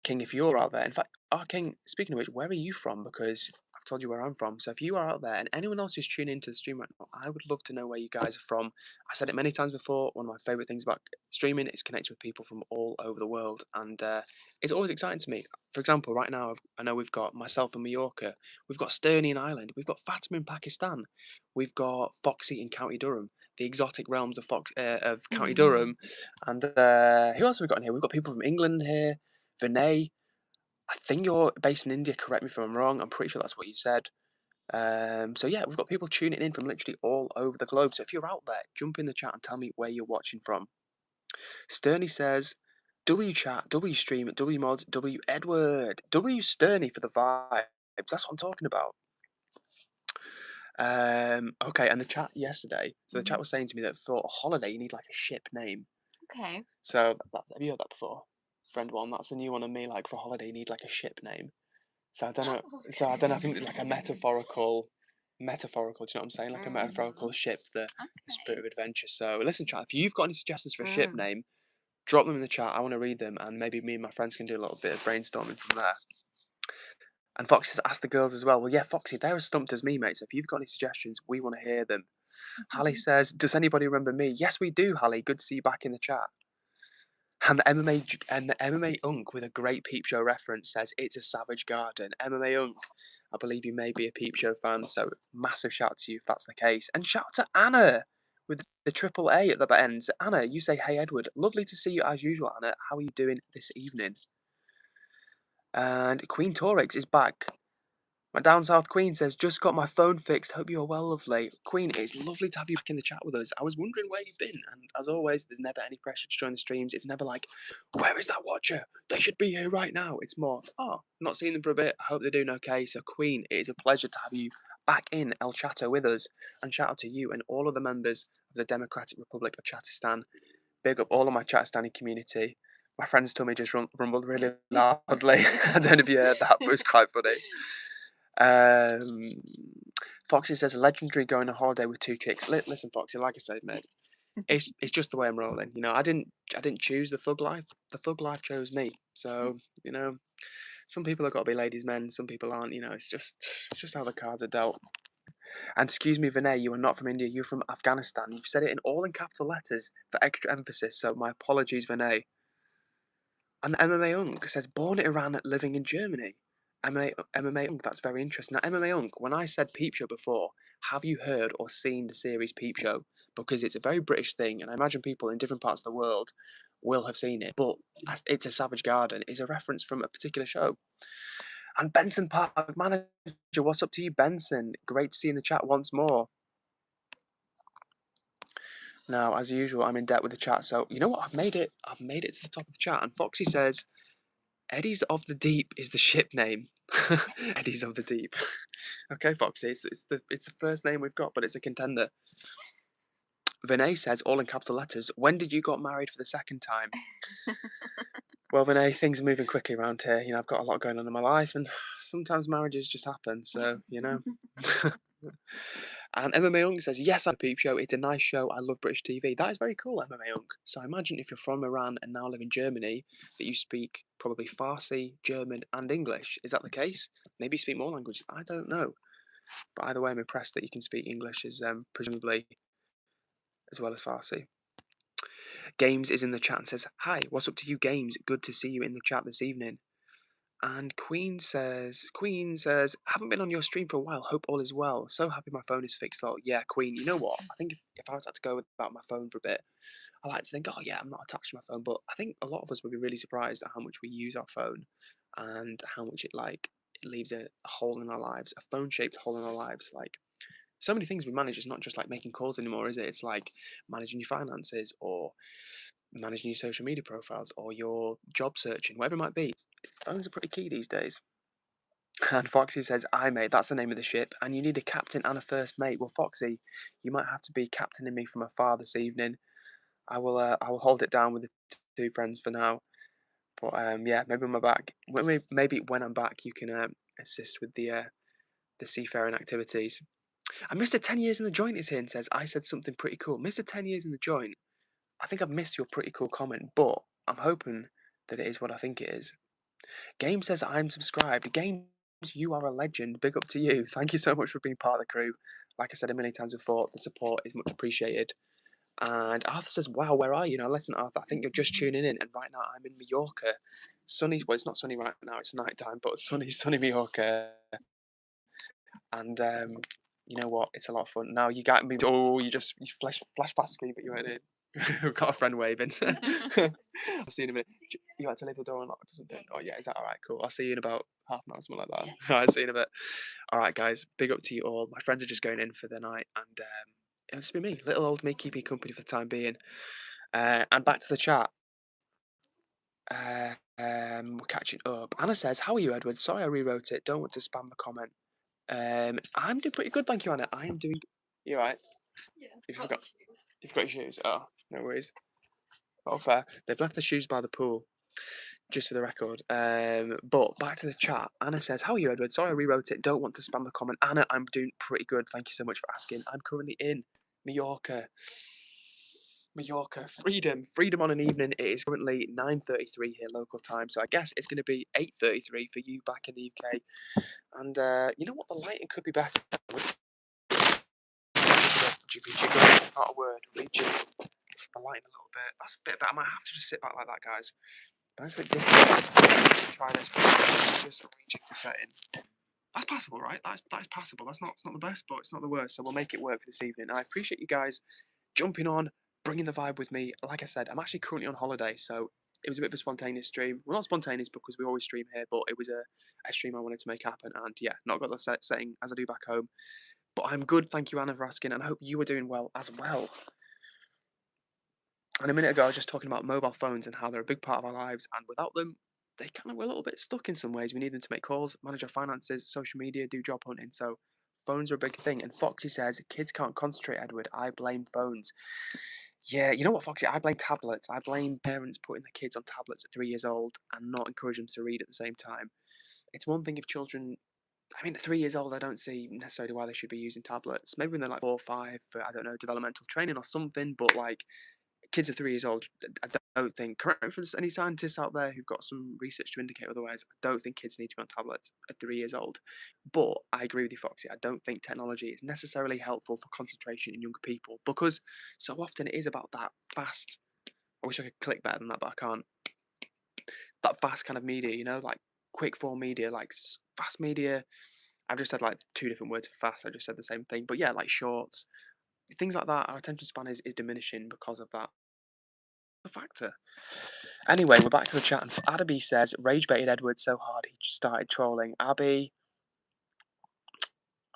King, if you're out there, in fact, King, speaking of which, where are you from? Because I've told you where I'm from. So if you are out there and anyone else who's tuning into the stream right now, I would love to know where you guys are from. I said it many times before. One of my favourite things about streaming is connecting with people from all over the world, and it's always exciting to me. For example, right now I know we've got myself in Mallorca, we've got Sterney in Ireland, we've got Fatima in Pakistan, we've got Foxy in County Durham, the exotic realms of County Durham, and who else have we got in here? We've got people from England here. Vinay, I think you're based in India. Correct me if I'm wrong. I'm pretty sure that's what you said. So yeah, we've got people tuning in from literally all over the globe. So if you're out there, jump in the chat and tell me where you're watching from. Sterney says, W chat, W stream, W mods, W Edward, W Sterney for the vibes. That's what I'm talking about. Okay, and the chat yesterday. So the chat was saying to me that for a holiday you need like a ship name. Okay. So have you heard that before? friend one. That's a new one on me. Like for holiday, you need like a ship name. So I don't know. So I don't know. I think like a metaphorical. Do you know what I'm saying? Like a metaphorical ship, the spirit of adventure. So listen, chat. If you've got any suggestions for a ship name, drop them in the chat. I want to read them, and maybe me and my friends can do a little bit of brainstorming from there. And Foxy says, ask the girls as well. Well, yeah, Foxy, they're as stumped as me, mate. So if you've got any suggestions, we want to hear them. Hallie says, does anybody remember me? Yes, we do, Hallie. Good to see you back in the chat. And the MMA Unk with a great Peep Show reference says, it's a savage garden. MMA Unk, I believe you may be a Peep Show fan, so massive shout to you if that's the case. And shout to Anna with the triple A at the end. Anna, you say, hey, Edward. Lovely to see you as usual, Anna. How are you doing this evening? And Queen Torix is back. My down south Queen says, just got my phone fixed. Hope you are well, lovely. Queen, it's lovely to have you back in the chat with us. I was wondering where you've been. And as always, there's never any pressure to join the streams. It's never like, where is that watcher? They should be here right now. It's more, not seen them for a bit. I hope they're doing okay. So Queen, it is a pleasure to have you back in El Chato with us. And shout out to you and all of the members of the Democratic Republic of Chatistan. Big up all of my Chatistani community. My friends told me just rumbled really loudly. I don't know if you heard that, but it was quite funny. Foxy says, legendary going on holiday with two chicks. Listen, Foxy, like I said, mate, it's just the way I'm rolling. You know, I didn't choose the thug life. The thug life chose me. So, you know, some people have got to be ladies' men. Some people aren't. You know, it's just how the cards are dealt. And excuse me, Vinay, you are not from India. You're from Afghanistan. You've said it in capital letters for extra emphasis. So my apologies, Vinay. And MMA Unk says, born in Iran, living in Germany. MMA Unk, that's very interesting. Now, MMA Unk, when I said Peep Show before, have you heard or seen the series Peep Show? Because it's a very British thing, and I imagine people in different parts of the world will have seen it. But It's a Savage Garden is a reference from a particular show. And Benson Park Manager, what's up to you, Benson? Great to see you in the chat once more. Now, as usual, I'm in debt with the chat, so you know what? I've made it to the top of the chat, and Foxy says, Eddies of the Deep is the ship name. Eddies of the Deep. Okay, Foxy, it's the first name we've got, but it's a contender. Vinay says, all in capital letters, when did you got married for the second time? Well, Vinay, things are moving quickly around here. You know, I've got a lot going on in my life, and sometimes marriages just happen, so, you know. And MMA Unk says, yes, I'm a Peep Show. It's a nice show. I love British TV. That is very cool, MMA Unk. So I imagine if you're from Iran and now live in Germany, that you speak probably Farsi, German, and English. Is that the case? Maybe you speak more languages. I don't know. But either way, I'm impressed that you can speak English, presumably as well as Farsi. Games is in the chat and says, hi, what's up to you, Games? Good to see you in the chat this evening. And Queen says, haven't been on your stream for a while. Hope all is well. So happy my phone is fixed. Though. Yeah, Queen, you know what? I think if I was to go without my phone for a bit, I like to think, oh yeah, I'm not attached to my phone. But I think a lot of us would be really surprised at how much we use our phone and how much it leaves a hole in our lives, a phone-shaped hole in our lives. Like so many things we manage. It's not just like making calls anymore, is it? It's like managing your finances or managing your social media profiles or your job searching, whatever it might be. Phones are pretty key these days. And Foxy says, aye mate, that's the name of the ship, and you need a captain and a first mate. Well, Foxy, you might have to be captaining me from afar this evening. I will hold it down with the two friends for now. But yeah, maybe when I'm back, maybe when I'm back, you can assist with the seafaring activities. And Mr. 10 Years in the Joint is here and says, I said something pretty cool. Mr. 10 Years in the Joint, I think I've missed your pretty cool comment, but I'm hoping that it is what I think it is. Game says I'm subscribed. Games, you are a legend. Big up to you. Thank you so much for being part of the crew. Like I said a million times before, the support is much appreciated. And Arthur says, wow, where are you? Now listen, Arthur, I think you're just tuning in, and right now I'm in Mallorca. Sunny, well, it's not sunny right now, it's night time, but sunny Mallorca. And you know what? It's a lot of fun. Now you got me. Oh, you flash past screen, but you weren't in. We've got a friend waving. I'll see you in a minute. You like to leave the door unlocked or something? Oh yeah, is that all right? Cool. I'll see you in about half an hour, something like that. Yeah. All right, see you in a bit. All right, guys. Big up to you all. My friends are just going in for the night, and it'll just be me, little old me, keeping company for the time being. And back to the chat. We're catching up. Anna says, "How are you, Edward? Sorry, I rewrote it. Don't want to spam the comment. I'm doing pretty good, thank you, Anna. I am doing. You alright? Yeah. You've got your shoes. Oh, no worries. Oh, fair. They've left the shoes by the pool. just for the record. But back to the chat. Anna says, "How are you, Edward? Sorry I rewrote it. Don't want to spam the comment." Anna, I'm doing pretty good. Thank you so much for asking. I'm currently in Mallorca. Mallorca, freedom on an evening. It is currently 9:33 here local time, so I guess it's going to be 8:33 for you back in the UK. And you know what? The lighting could be better. It's not a word. Rejig the lighting a little bit. That's a bit better. I might have to just sit back like that, guys. That's a bit distant. Try this. Just rejig the setting. That's passable, right? That is passable. It's not the best, but it's not the worst. So we'll make it work for this evening. I appreciate you guys jumping on, bringing the vibe with me. Like I said, I'm actually currently on holiday, so it was a bit of a spontaneous stream. Well, not spontaneous because we always stream here, but it was a stream I wanted to make happen. And yeah, not got the setting as I do back home. But I'm good. Thank you, Anna, for asking, and I hope you are doing well as well. And a minute ago, I was just talking about mobile phones and how they're a big part of our lives, and without them, they kind of were a little bit stuck in some ways. We need them to make calls, manage our finances, social media, do job hunting. So phones are a big thing. And Foxy says, kids can't concentrate, Edward. I blame phones. Yeah, you know what, Foxy? I blame tablets. I blame parents putting their kids on tablets at 3 years old and not encouraging them to read at the same time. It's one thing if children, I mean, at 3 years old, I don't see necessarily why they should be using tablets. Maybe when they're like 4 or 5 for, I don't know, developmental training or something, but like, kids are 3 years old. I don't think, correct me if there's any scientists out there who've got some research to indicate otherwise, I don't think kids need to be on tablets at 3 years old. But I agree with you, Foxy. I don't think technology is necessarily helpful for concentration in younger people because so often it is about that fast. I wish I could click better than that, but I can't. That fast kind of media, like quick form media, like fast media. I've just said like 2 different words for fast. I just said the same thing. But yeah, like shorts, things like that. Our attention span is diminishing because of that. A factor. Anyway, we're back to the chat, and Adaby says, rage baited Edward so hard he just started trolling. Abby,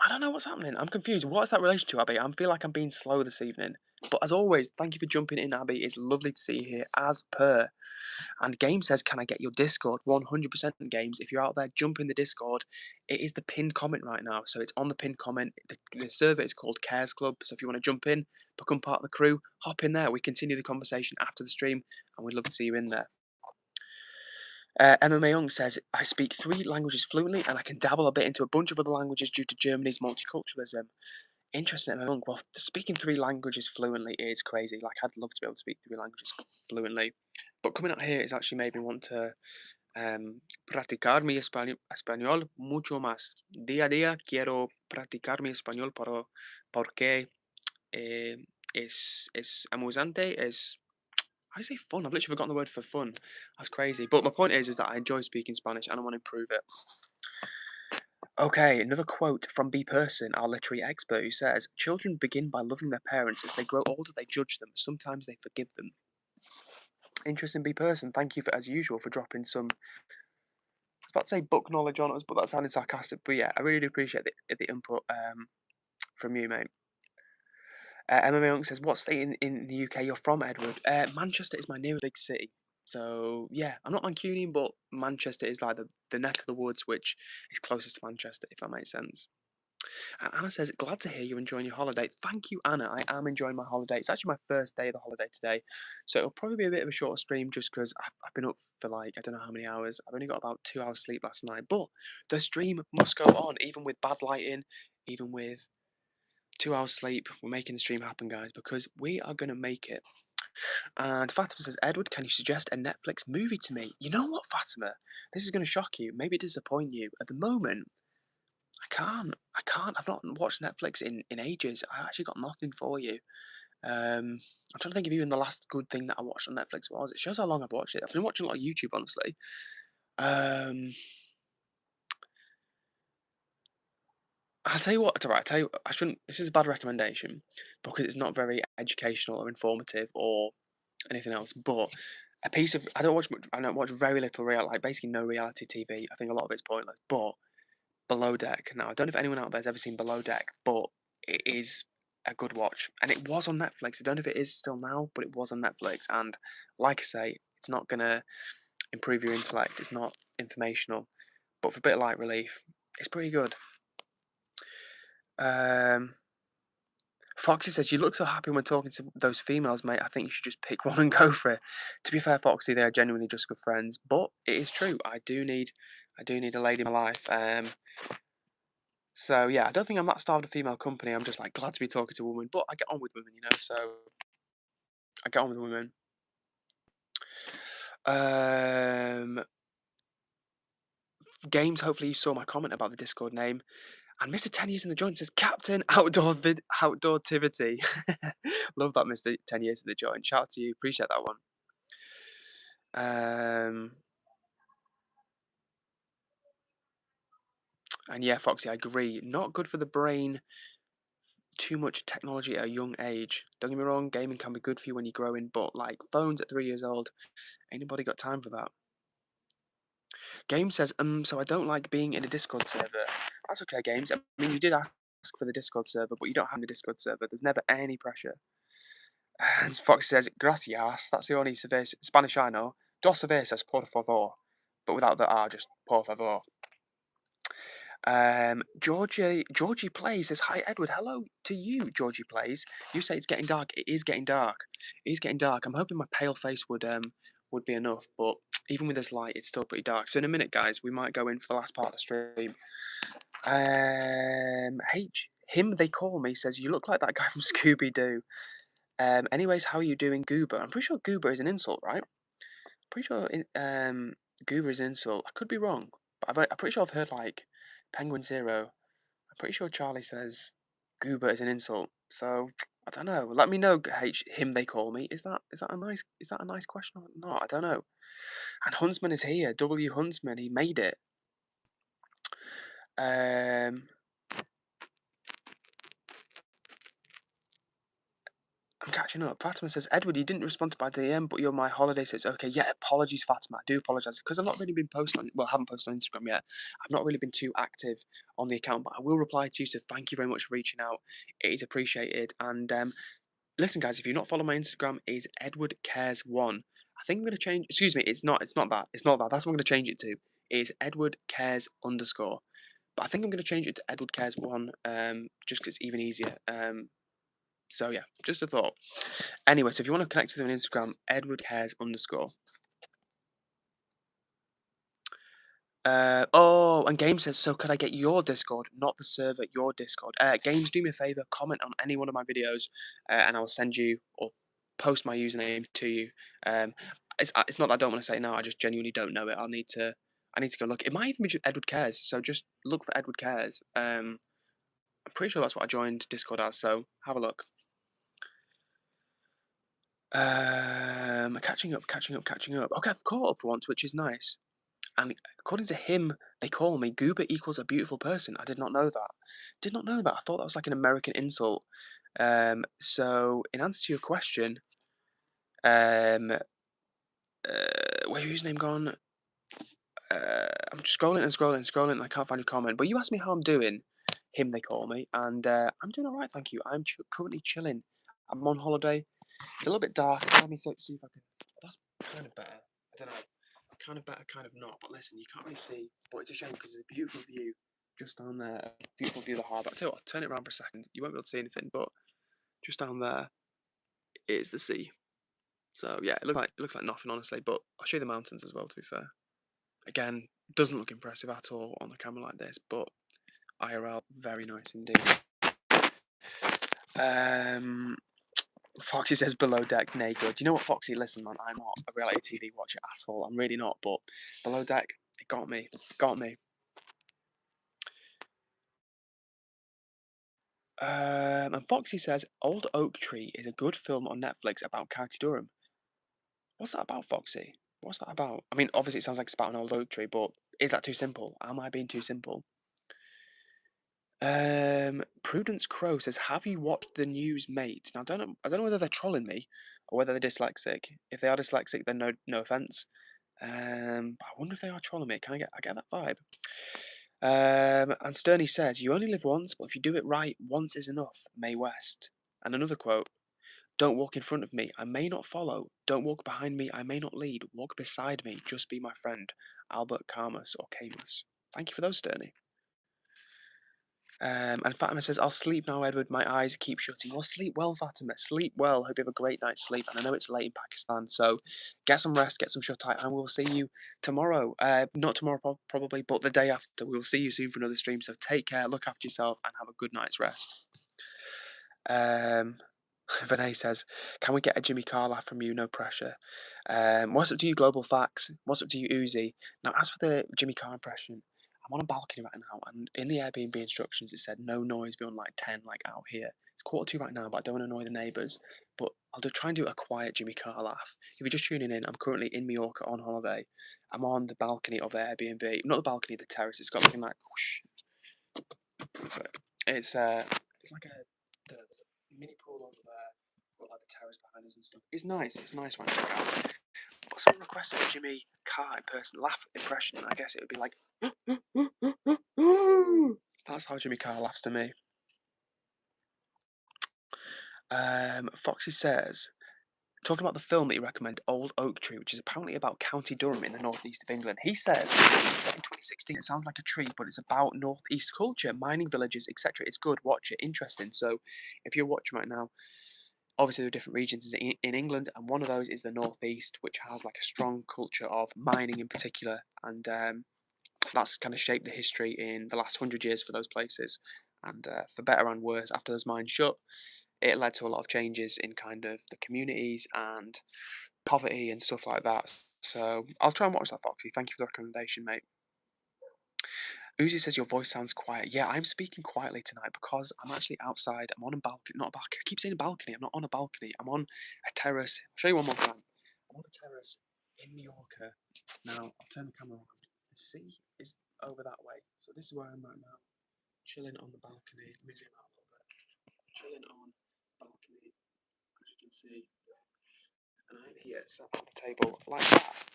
I don't know what's happening. I'm confused. What is that relation to, Abby? I feel like I'm being slow this evening. But as always, thank you for jumping in, Abby. It's lovely to see you here, as per. And Game says, can I get your Discord? 100% Games. If you're out there, jump in the Discord. It is the pinned comment right now. So it's on the pinned comment. The server is called Cares Club. So if you want to jump in, become part of the crew, hop in there. We continue the conversation after the stream, and we'd love to see you in there. MMA Young says, I speak 3 languages fluently and I can dabble a bit into a bunch of other languages due to Germany's multiculturalism. Interesting, MMA Young. Well, speaking 3 languages fluently is crazy. Like, I'd love to be able to speak 3 languages fluently. But coming out here has actually made me want to practicar mi español mucho más. Día a día quiero practicar mi español porque es amusante, how do you say fun? I've literally forgotten the word for fun. That's crazy. But my point is that I enjoy speaking Spanish and I want to improve it. Okay, another quote from B Person, our literary expert, who says, children begin by loving their parents. As they grow older, they judge them. Sometimes they forgive them. Interesting, B Person. Thank you, as usual, for dropping some, I was about to say book knowledge on us, but that sounded sarcastic. But yeah, I really do appreciate the input from you, mate. MMA Monk says, what state in the UK you're from, Edward? Manchester is my nearest big city. So, yeah, I'm not Mancunian, but Manchester is like the neck of the woods, which is closest to Manchester, if that makes sense. And Anna says, glad to hear you're enjoying your holiday. Thank you, Anna. I am enjoying my holiday. It's actually my first day of the holiday today. So it'll probably be a bit of a shorter stream just because I've been up for like, I don't know how many hours. I've only got about 2 hours sleep last night. But the stream must go on, even with bad lighting, even with 2 hours sleep. We're making the stream happen, guys, because we are going to make it. And Fatima says, Edward, can you suggest a Netflix movie to me? You know what, Fatima? This is going to shock you, maybe disappoint you. At the moment, I can't. I've not watched Netflix in ages. I actually got nothing for you. I'm trying to think of even the last good thing that I watched on Netflix was. It shows how long I've watched it. I've been watching a lot of YouTube, honestly. I'll tell you what. Right, I shouldn't. This is a bad recommendation because it's not very educational or informative or anything else. But a piece of I don't watch much. I don't watch very little like basically no reality TV. I think a lot of it's pointless. But Below Deck. Now I don't know if anyone out there's ever seen Below Deck, but it is a good watch, and it was on Netflix. I don't know if it is still now, but it was on Netflix. And like I say, it's not gonna improve your intellect. It's not informational, but for a bit of light relief, it's pretty good. Foxy says, "You look so happy when talking to those females, mate. I think you should just pick one and go for it." To be fair, Foxy, they are genuinely just good friends. But it is true. I do need a lady in my life. So yeah, I don't think I'm that starved of female company. I'm just like glad to be talking to a woman. But I get on with women, you know. So I get on with women. Um, Games. Hopefully, you saw my comment about the Discord name. And Mr. 10 Years in the Joint says Captain Outdoor Tivity. Love that, Mr. 10 Years in the Joint. Shout out to you. Appreciate that one. And yeah, Foxy, I agree. Not good for the brain. Too much technology at a young age. Don't get me wrong, gaming can be good for you when you're growing, but like phones at 3 years old, ain't nobody got time for that. Game says, so I don't like being in a Discord server. That's okay, Games. I mean, you did ask for the Discord server, but you don't have the Discord server. There's never any pressure. And Fox says, gracias. That's the only Spanish I know. Dos cervezas, por favor. But without the R, just por favor. Georgie Plays says, hi, Edward. Hello to you, Georgie Plays. You say it's getting dark. It is getting dark. It is getting dark. I'm hoping my pale face would be enough, but even with this light, it's still pretty dark. So in a minute, guys, we might go in for the last part of the stream. Him they call me says, you look like that guy from Scooby Doo. Anyways, how are you doing, Goober? I'm pretty sure Goober is an insult, right? Pretty sure Goober is an insult. I could be wrong, but I'm pretty sure I've heard like Penguin Zero. I'm pretty sure Charlie says Goober is an insult. So I don't know. Let me know. Him they call me. Is that a nice question or not? I don't know. And Huntsman is here. W Huntsman. He made it. I'm catching up. Fatima says, Edward, you didn't respond to my DM, but you're my holiday, so it's okay. Yeah, apologies, Fatima. I do apologise because I've not really been posting on, well, I haven't posted on Instagram yet. I've not really been too active on the account, but I will reply to you, so thank you very much for reaching out. It is appreciated. And listen, guys, if you're not following my Instagram, it is EdwardCares1. I think I'm going to change, excuse me, it's not that. That's what I'm going to change it to. It is EdwardCares_. But I think I'm going to change it to EdwardCares1 just because it's even easier. So yeah, just a thought. Anyway, so if you want to connect with me on Instagram, EdwardCares_. And Game says, so could I get your Discord, not the server, your Discord? Games, do me a favor, comment on any one of my videos, and I will send you or post my username to you. It's not that I don't want to say no, I just genuinely don't know it. I need to go look. It might even be just Edward Cares, so just look for Edward Cares. I'm pretty sure that's what I joined Discord as, so have a look. Catching up. Okay, I've caught up for once, which is nice. And according to him, they call me Goober equals a beautiful person. I did not know that. I thought that was like an American insult. So in answer to your question, where's your username gone? I'm just scrolling, and I can't find your comment. But you asked me how I'm doing. Him, they call me, and I'm doing all right, thank you. I'm currently chilling. I'm on holiday. It's a little bit dark. Let me see if I can. That's kind of better. I don't know. Kind of better, kind of not. But listen, you can't really see. But it's a shame because it's a beautiful view just down there. A beautiful view of the harbour. I tell you what, turn it around for a second. You won't be able to see anything, but just down there is the sea. So yeah, it looks like nothing, honestly. But I'll show you the mountains as well. To be fair, again, doesn't look impressive at all on the camera like this, but IRL, very nice indeed. Foxy says below deck naked. You know what, Foxy? Listen, man, I'm not a reality TV watcher at all. I'm really not. But below deck, it got me. And Foxy says Old Oak Tree is a good film on Netflix about County Durham. What's that about, Foxy? What's that about? I mean, obviously it sounds like it's about an old oak tree, but is that too simple? Am I being too simple? Prudence Crow says, "Have you watched the news, mate?" Now, I don't know whether they're trolling me or whether they're dyslexic. If they are dyslexic, then no offense. But I wonder if they are trolling me. I get that vibe? And Sterney says, "You only live once, but if you do it right, once is enough." Mae West. And another quote: "Don't walk in front of me, I may not follow. Don't walk behind me, I may not lead. Walk beside me, just be my friend." Albert Camus or Camus. Thank you for those, Sterney. And Fatima says, I'll sleep now, Edward. My eyes keep shutting. Well, sleep well, Fatima. Sleep well. Hope you have a great night's sleep. And I know it's late in Pakistan, so get some rest, get some shut eye, and we'll see you tomorrow. Not tomorrow, probably, but the day after. We'll see you soon for another stream. So take care, look after yourself, and have a good night's rest. Um, Vinay says, can we get a Jimmy Carr laugh from you? No pressure. What's up to you, Global Facts? What's up to you, Uzi? Now, as for the Jimmy Carr impression, I'm on a balcony right now, and in the Airbnb instructions, it said no noise beyond like 10, like out here. It's 1:45 right now, but I don't want to annoy the neighbours. But I'll try and do a quiet Jimmy Carr laugh. If you're just tuning in, I'm currently in Mallorca on holiday. I'm on the balcony of the Airbnb. Not the balcony, the terrace. It's got like a like, whoosh. So it's like a mini pool over there, got like the terrace behind us and stuff. It's nice. It's nice when I go out. But someone requested a Jimmy Carr laugh impression. I guess it would be like. That's how Jimmy Carr laughs to me. Foxy says, talking about the film that you recommend, Old Oak Tree, which is apparently about County Durham in the northeast of England. He says, set in 2016, it sounds like a tree, but it's about northeast culture, mining villages, etc. It's good, watch it, interesting. So if you're watching right now, obviously there are different regions in England, and one of those is the northeast, which has like a strong culture of mining in particular, and that's kind of shaped the history in the last 100 years for those places. And for better and worse, after those mines shut, it led to a lot of changes in kind of the communities and poverty and stuff like that. So I'll try and watch that, Foxy. Thank you for the recommendation, mate. Uzi says your voice sounds quiet. Yeah, I'm speaking quietly tonight because I'm actually outside. I'm on a balcony, not a balcony. I keep saying a balcony. I'm not on a balcony. I'm on a terrace. I'll show you one more time. I'm on a terrace in Mallorca. Now, I'll turn the camera around. The sea is over that way. So this is where I'm right now. Chilling on the balcony. Let me zoom out a little bit. Chilling on the balcony, as you can see. And I'm here sat at the table like that.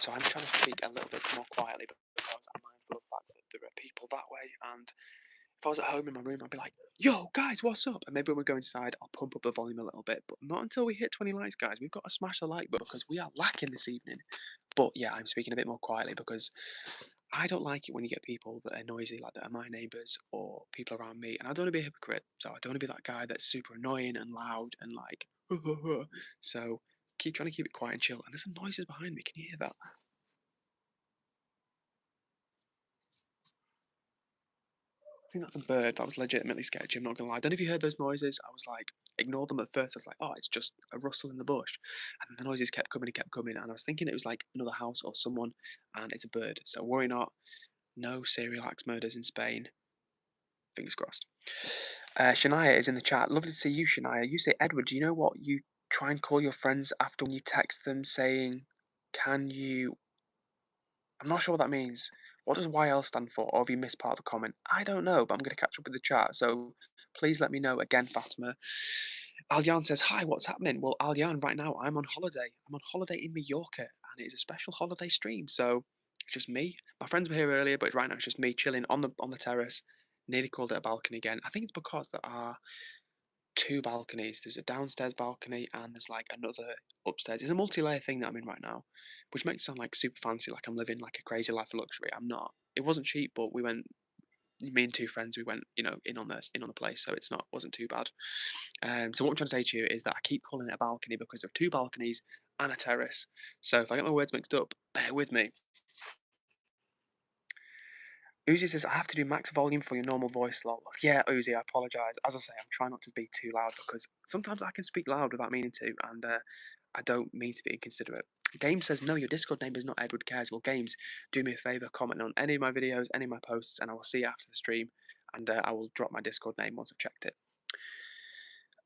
So I'm trying to speak a little bit more quietly because I'm mindful of the fact that there are people that way. And if I was at home in my room, I'd be like, yo, guys, what's up? And maybe when we go inside, I'll pump up the volume a little bit. But not until we hit 20 likes, guys. We've got to smash the like button because we are lacking this evening. But yeah, I'm speaking a bit more quietly because I don't like it when you get people that are noisy, like that are my neighbours or people around me. And I don't want to be a hypocrite. So I don't want to be that guy that's super annoying and loud and like, so keep trying to keep it quiet and chill. And there's some noises behind me. Can you hear that? I think that's a bird. That was legitimately sketchy. I'm not gonna lie. I don't know if you heard those noises. I was like, ignore them at first. I was like, oh, it's just a rustle in the bush, and then the noises kept coming and kept coming, and I was thinking it was like another house or someone, and it's a bird. So worry not. No serial axe murders in Spain. Fingers crossed. Shania is in the chat. Lovely to see you, Shania. You say, Edward, do you know what you try and call your friends after when you text them saying, can you? I'm not sure what that means. What does YL stand for? Or have you missed part of the comment? I don't know, but I'm going to catch up with the chat. So please let me know again, Fatima. Alyan says, hi, what's happening? Well, Alyan, right now I'm on holiday. I'm on holiday in Mallorca, and it is a special holiday stream. So it's just me. My friends were here earlier, but right now it's just me chilling on the terrace. Nearly called it a balcony again. I think it's because there are two balconies. There's a downstairs balcony and there's like another upstairs. It's a multi-layer thing that I'm in right now, which makes it sound like super fancy, like I'm living like a crazy life of luxury. I'm not. It wasn't cheap, but we went. Me and two friends, we went, in on the place, so it's not wasn't too bad. So what I'm trying to say to you is that I keep calling it a balcony because there are two balconies and a terrace. So if I get my words mixed up, bear with me. Uzi says, I have to do max volume for your normal voice, lol. Yeah, Uzi, I apologise. As I say, I'm trying not to be too loud because sometimes I can speak loud without meaning to, and I don't mean to be inconsiderate. Games says, no, your Discord name is not EdwardCares. Well, Games, do me a favour, comment on any of my videos, any of my posts, and I will see you after the stream, and I will drop my Discord name once I've checked it.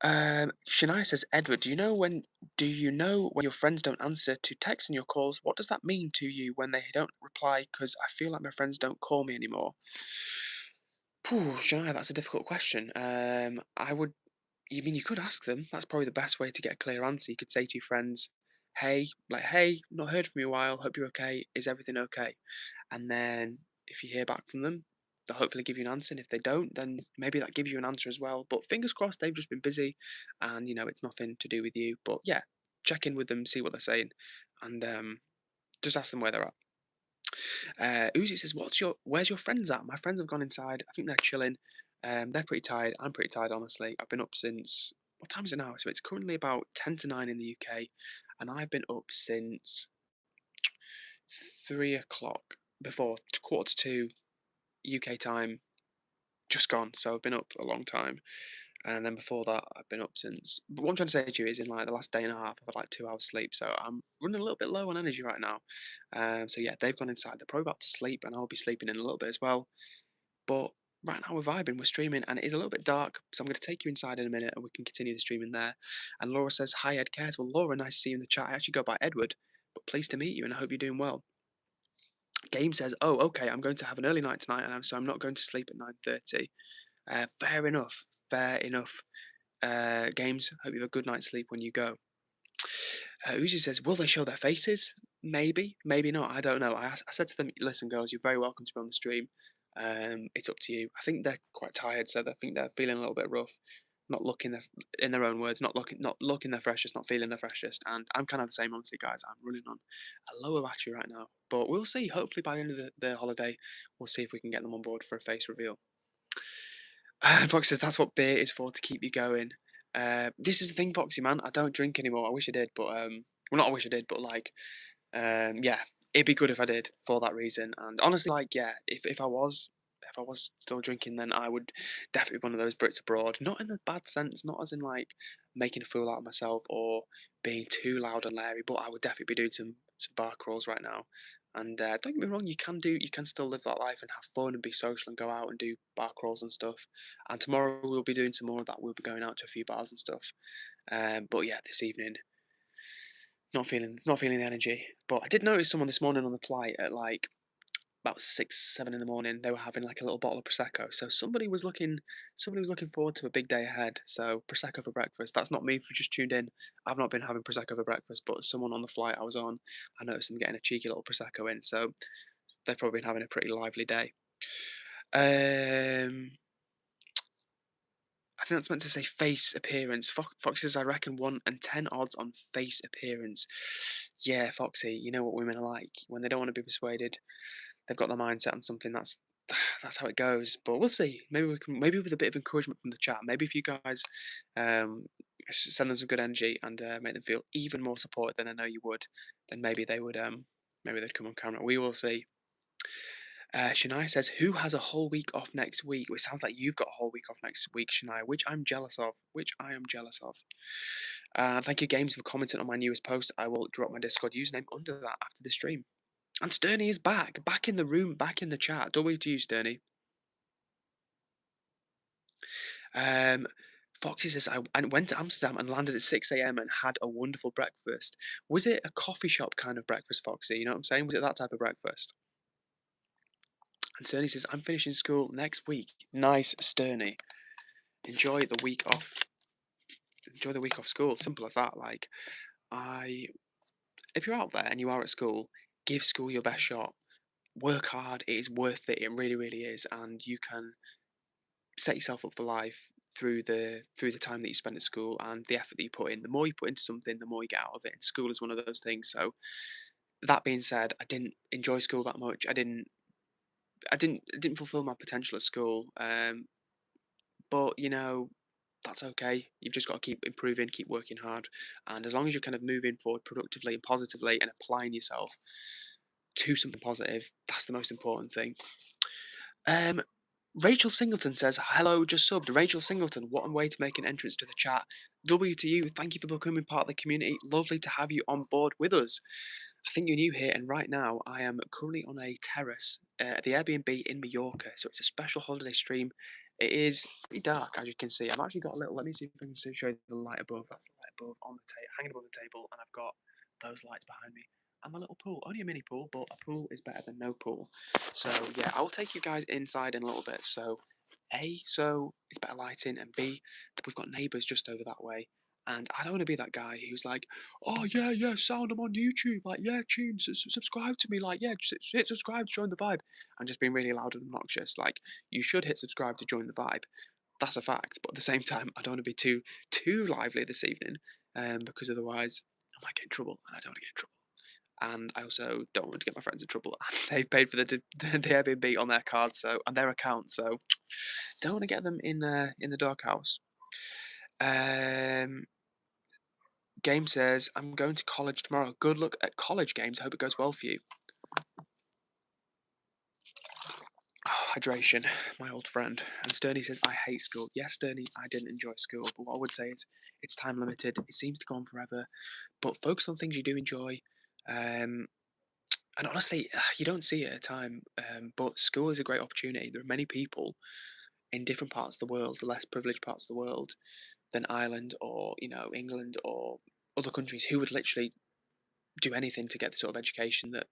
Shania says, Edward, do you know when your friends don't answer to texts in your calls? What does that mean to you when they don't reply? Because I feel like my friends don't call me anymore. Shania, that's a difficult question. You could ask them. That's probably the best way to get a clear answer. You could say to your friends, hey, not heard from you in a while. Hope you're okay. Is everything okay? And then if you hear back from them, they'll hopefully give you an answer. And if they don't, then maybe that gives you an answer as well. But fingers crossed, they've just been busy, and it's nothing to do with you. But yeah, check in with them, see what they're saying, and just ask them where they're at. Uzi says, where's your friends at? My friends have gone inside. I think they're chilling. They're pretty tired. I'm pretty tired, honestly. I've been up since, what time is it now? So it's currently about 10 to 9 in the UK, and I've been up since 3 o'clock, before quarter to 2 UK time, just gone. So I've been up a long time. And then before that, I've been up since. But what I'm trying to say to you is, in like the last day and a half, I've had like 2 hours sleep, so I'm running a little bit low on energy right now. So yeah, they've gone inside. They're probably about to sleep, and I'll be sleeping in a little bit as well. But right now we're vibing, we're streaming, and it is a little bit dark, so I'm going to take you inside in a minute, and we can continue the streaming there. And Laura says, "Hi, EdCares." Well, Laura, nice to see you in the chat. I actually go by Edward, but pleased to meet you, and I hope you're doing well. Game says, "Oh, okay, I'm going to have an early night tonight, and so I'm not going to sleep at 9:30." Fair enough. Fair enough. Games, hope you have a good night's sleep when you go. Uzi says, will they show their faces? Maybe, maybe not. I don't know. I said to them, listen, girls, you're very welcome to be on the stream. It's up to you. I think they're quite tired, so I think they're feeling a little bit rough. Not looking their, in their own words, not looking their freshest, not feeling their freshest. And I'm kind of the same, honestly, guys. I'm running on a lower battery right now, but we'll see. Hopefully, by the end of the holiday, we'll see if we can get them on board for a face reveal. And Fox says that's what beer is for, to keep you going. This is the thing, Foxy man. I don't drink anymore. I wish I did, but well, not I wish I did, but like, yeah, it'd be good if I did for that reason. And honestly, like, yeah, if I was still drinking, then I would definitely be one of those Brits abroad. Not in the bad sense, not as in like making a fool out of myself or being too loud and leery, but I would definitely be doing some bar crawls right now. And don't get me wrong, you can still live that life and have fun and be social and go out and do bar crawls and stuff. And tomorrow we'll be doing some more of that. We'll be going out to a few bars and stuff. But yeah, this evening, not feeling the energy. But I did notice someone this morning on the flight at like about 6, 7 in the morning. They were having like a little bottle of prosecco. So somebody was looking forward to a big day ahead. So prosecco for breakfast. That's not me. If you just tuned in, I've not been having prosecco for breakfast. But someone on the flight I was on, I noticed them getting a cheeky little prosecco in. So they've probably been having a pretty lively day. Um, I think that's meant to say face appearance. Fox says, I reckon 1 and 10 odds on face appearance. Yeah, Foxy, you know what women are like. When they don't want to be persuaded, they've got their mindset on something. That's how it goes. But we'll see. Maybe with a bit of encouragement from the chat. Maybe if you guys um, send them some good energy and make them feel even more supported than I know you would, then maybe they'd come on camera. We will see. Shania says, who has a whole week off next week? It sounds like you've got a whole week off next week, Shania, which I'm jealous of. Thank you, Games, for commenting on my newest post. I will drop my Discord username under that after the stream. And Sterney is back in the room, back in the chat. W to you, Sterney. Foxy says, I went to Amsterdam and landed at 6 a.m. and had a wonderful breakfast. Was it a coffee shop kind of breakfast, Foxy? You know what I'm saying? Was it that type of breakfast? And Sterney says, I'm finishing school next week. Nice, Sterney. Enjoy the week off. Enjoy the week off school. Simple as that. Like, if you're out there and you are at school, give school your best shot. Work hard. It is worth it. It really, really is. And you can set yourself up for life through the time that you spend at school and the effort that you put in. The more you put into something, the more you get out of it. And school is one of those things. So that being said, I didn't enjoy school that much. I didn't fulfill my potential at school. But that's okay. You've just got to keep improving, keep working hard, and as long as you're kind of moving forward productively and positively and applying yourself to something positive, that's the most important thing. Rachel Singleton says, hello, just subbed. Rachel Singleton, what a way to make an entrance to the chat. W to you, thank you for becoming part of the community. Lovely to have you on board with us. I think you're new here, and right now I am currently on a terrace at the Airbnb in Mallorca. So it's a special holiday stream. It is pretty dark, as you can see. I've actually got a little. Let me see if I can show you the light above. That's the light above on the table, hanging above the table, and I've got those lights behind me. And my little pool, only a mini pool, but a pool is better than no pool. So yeah, I will take you guys inside in a little bit. So so it's better lighting, and B, we've got neighbours just over that way. And I don't want to be that guy who's like, oh yeah, yeah, sound I'm on YouTube, like yeah, tunes, subscribe to me, like yeah, just hit subscribe to join the vibe, and just being really loud and obnoxious. Like you should hit subscribe to join the vibe. That's a fact. But at the same time, I don't want to be too lively this evening, because otherwise I might get in trouble, and I don't want to get in trouble. and I also don't want to get my friends in trouble. They've paid for the Airbnb on their card, so on their account, so don't want to get them in the doghouse. Um, Game says, "I'm going to college tomorrow. Good luck at college, Games. I hope it goes well for you." Hydration, my old friend. And Sturdy says, "I hate school." Yes, Sturdy, I didn't enjoy school, but what I would say is it's time limited. It seems to go on forever, but focus on things you do enjoy. Um, and honestly, you don't see it at a time, but school is a great opportunity. There are many people in different parts of the world, the less privileged parts of the world than Ireland or England or other countries, who would literally do anything to get the sort of education that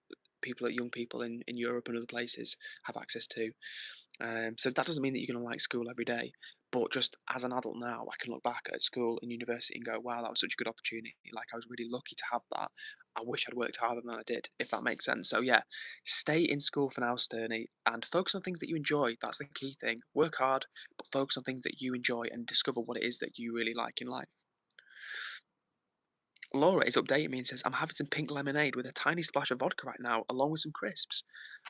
young people in Europe and other places have access to. So that doesn't mean that you're going to like school every day, but just as an adult now, I can look back at school and university and go, wow, that was such a good opportunity. Like, I was really lucky to have that. I wish I'd worked harder than I did, if that makes sense. So yeah, stay in school for now, Sterney, and focus on things that you enjoy. That's the key thing. Work hard, but focus on things that you enjoy and discover what it is that you really like in life. Laura is updating me and says, "I'm having some pink lemonade with a tiny splash of vodka right now, along with some crisps."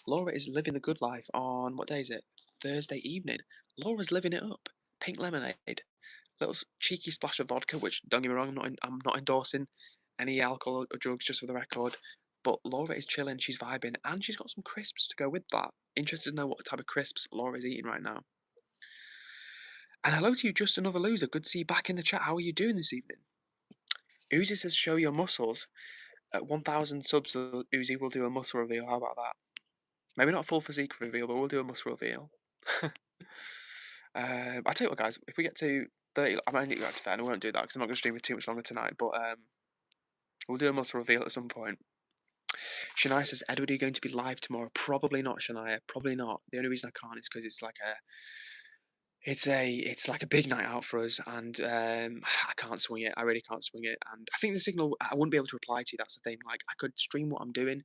Laura is living the good life on, what day is it? Thursday evening. Laura's living it up. Pink lemonade, little cheeky splash of vodka, which don't get me wrong, I'm not endorsing any alcohol or drugs, just for the record. But Laura is chilling, she's vibing, and she's got some crisps to go with that. Interested to know what type of crisps Laura is eating right now. And hello to you, just another loser. Good to see you back in the chat. How are you doing this evening? Uzi says, "Show your muscles." At 1,000 subs, Uzi will do a muscle reveal. How about that? Maybe not a full physique reveal, but we'll do a muscle reveal. I tell you what, guys, if we get to 30, I might need to go to fair, and we won't do that because I'm not going to stream for too much longer tonight. But we'll do a muscle reveal at some point. Shania says, "Edward, are you going to be live tomorrow?" Probably not, Shania. Probably not. The only reason I can't is because it's like a big night out for us, and I can't swing it. I really can't swing it, and I think the signal, I wouldn't be able to reply to you. That's the thing. Like, I could stream what I'm doing,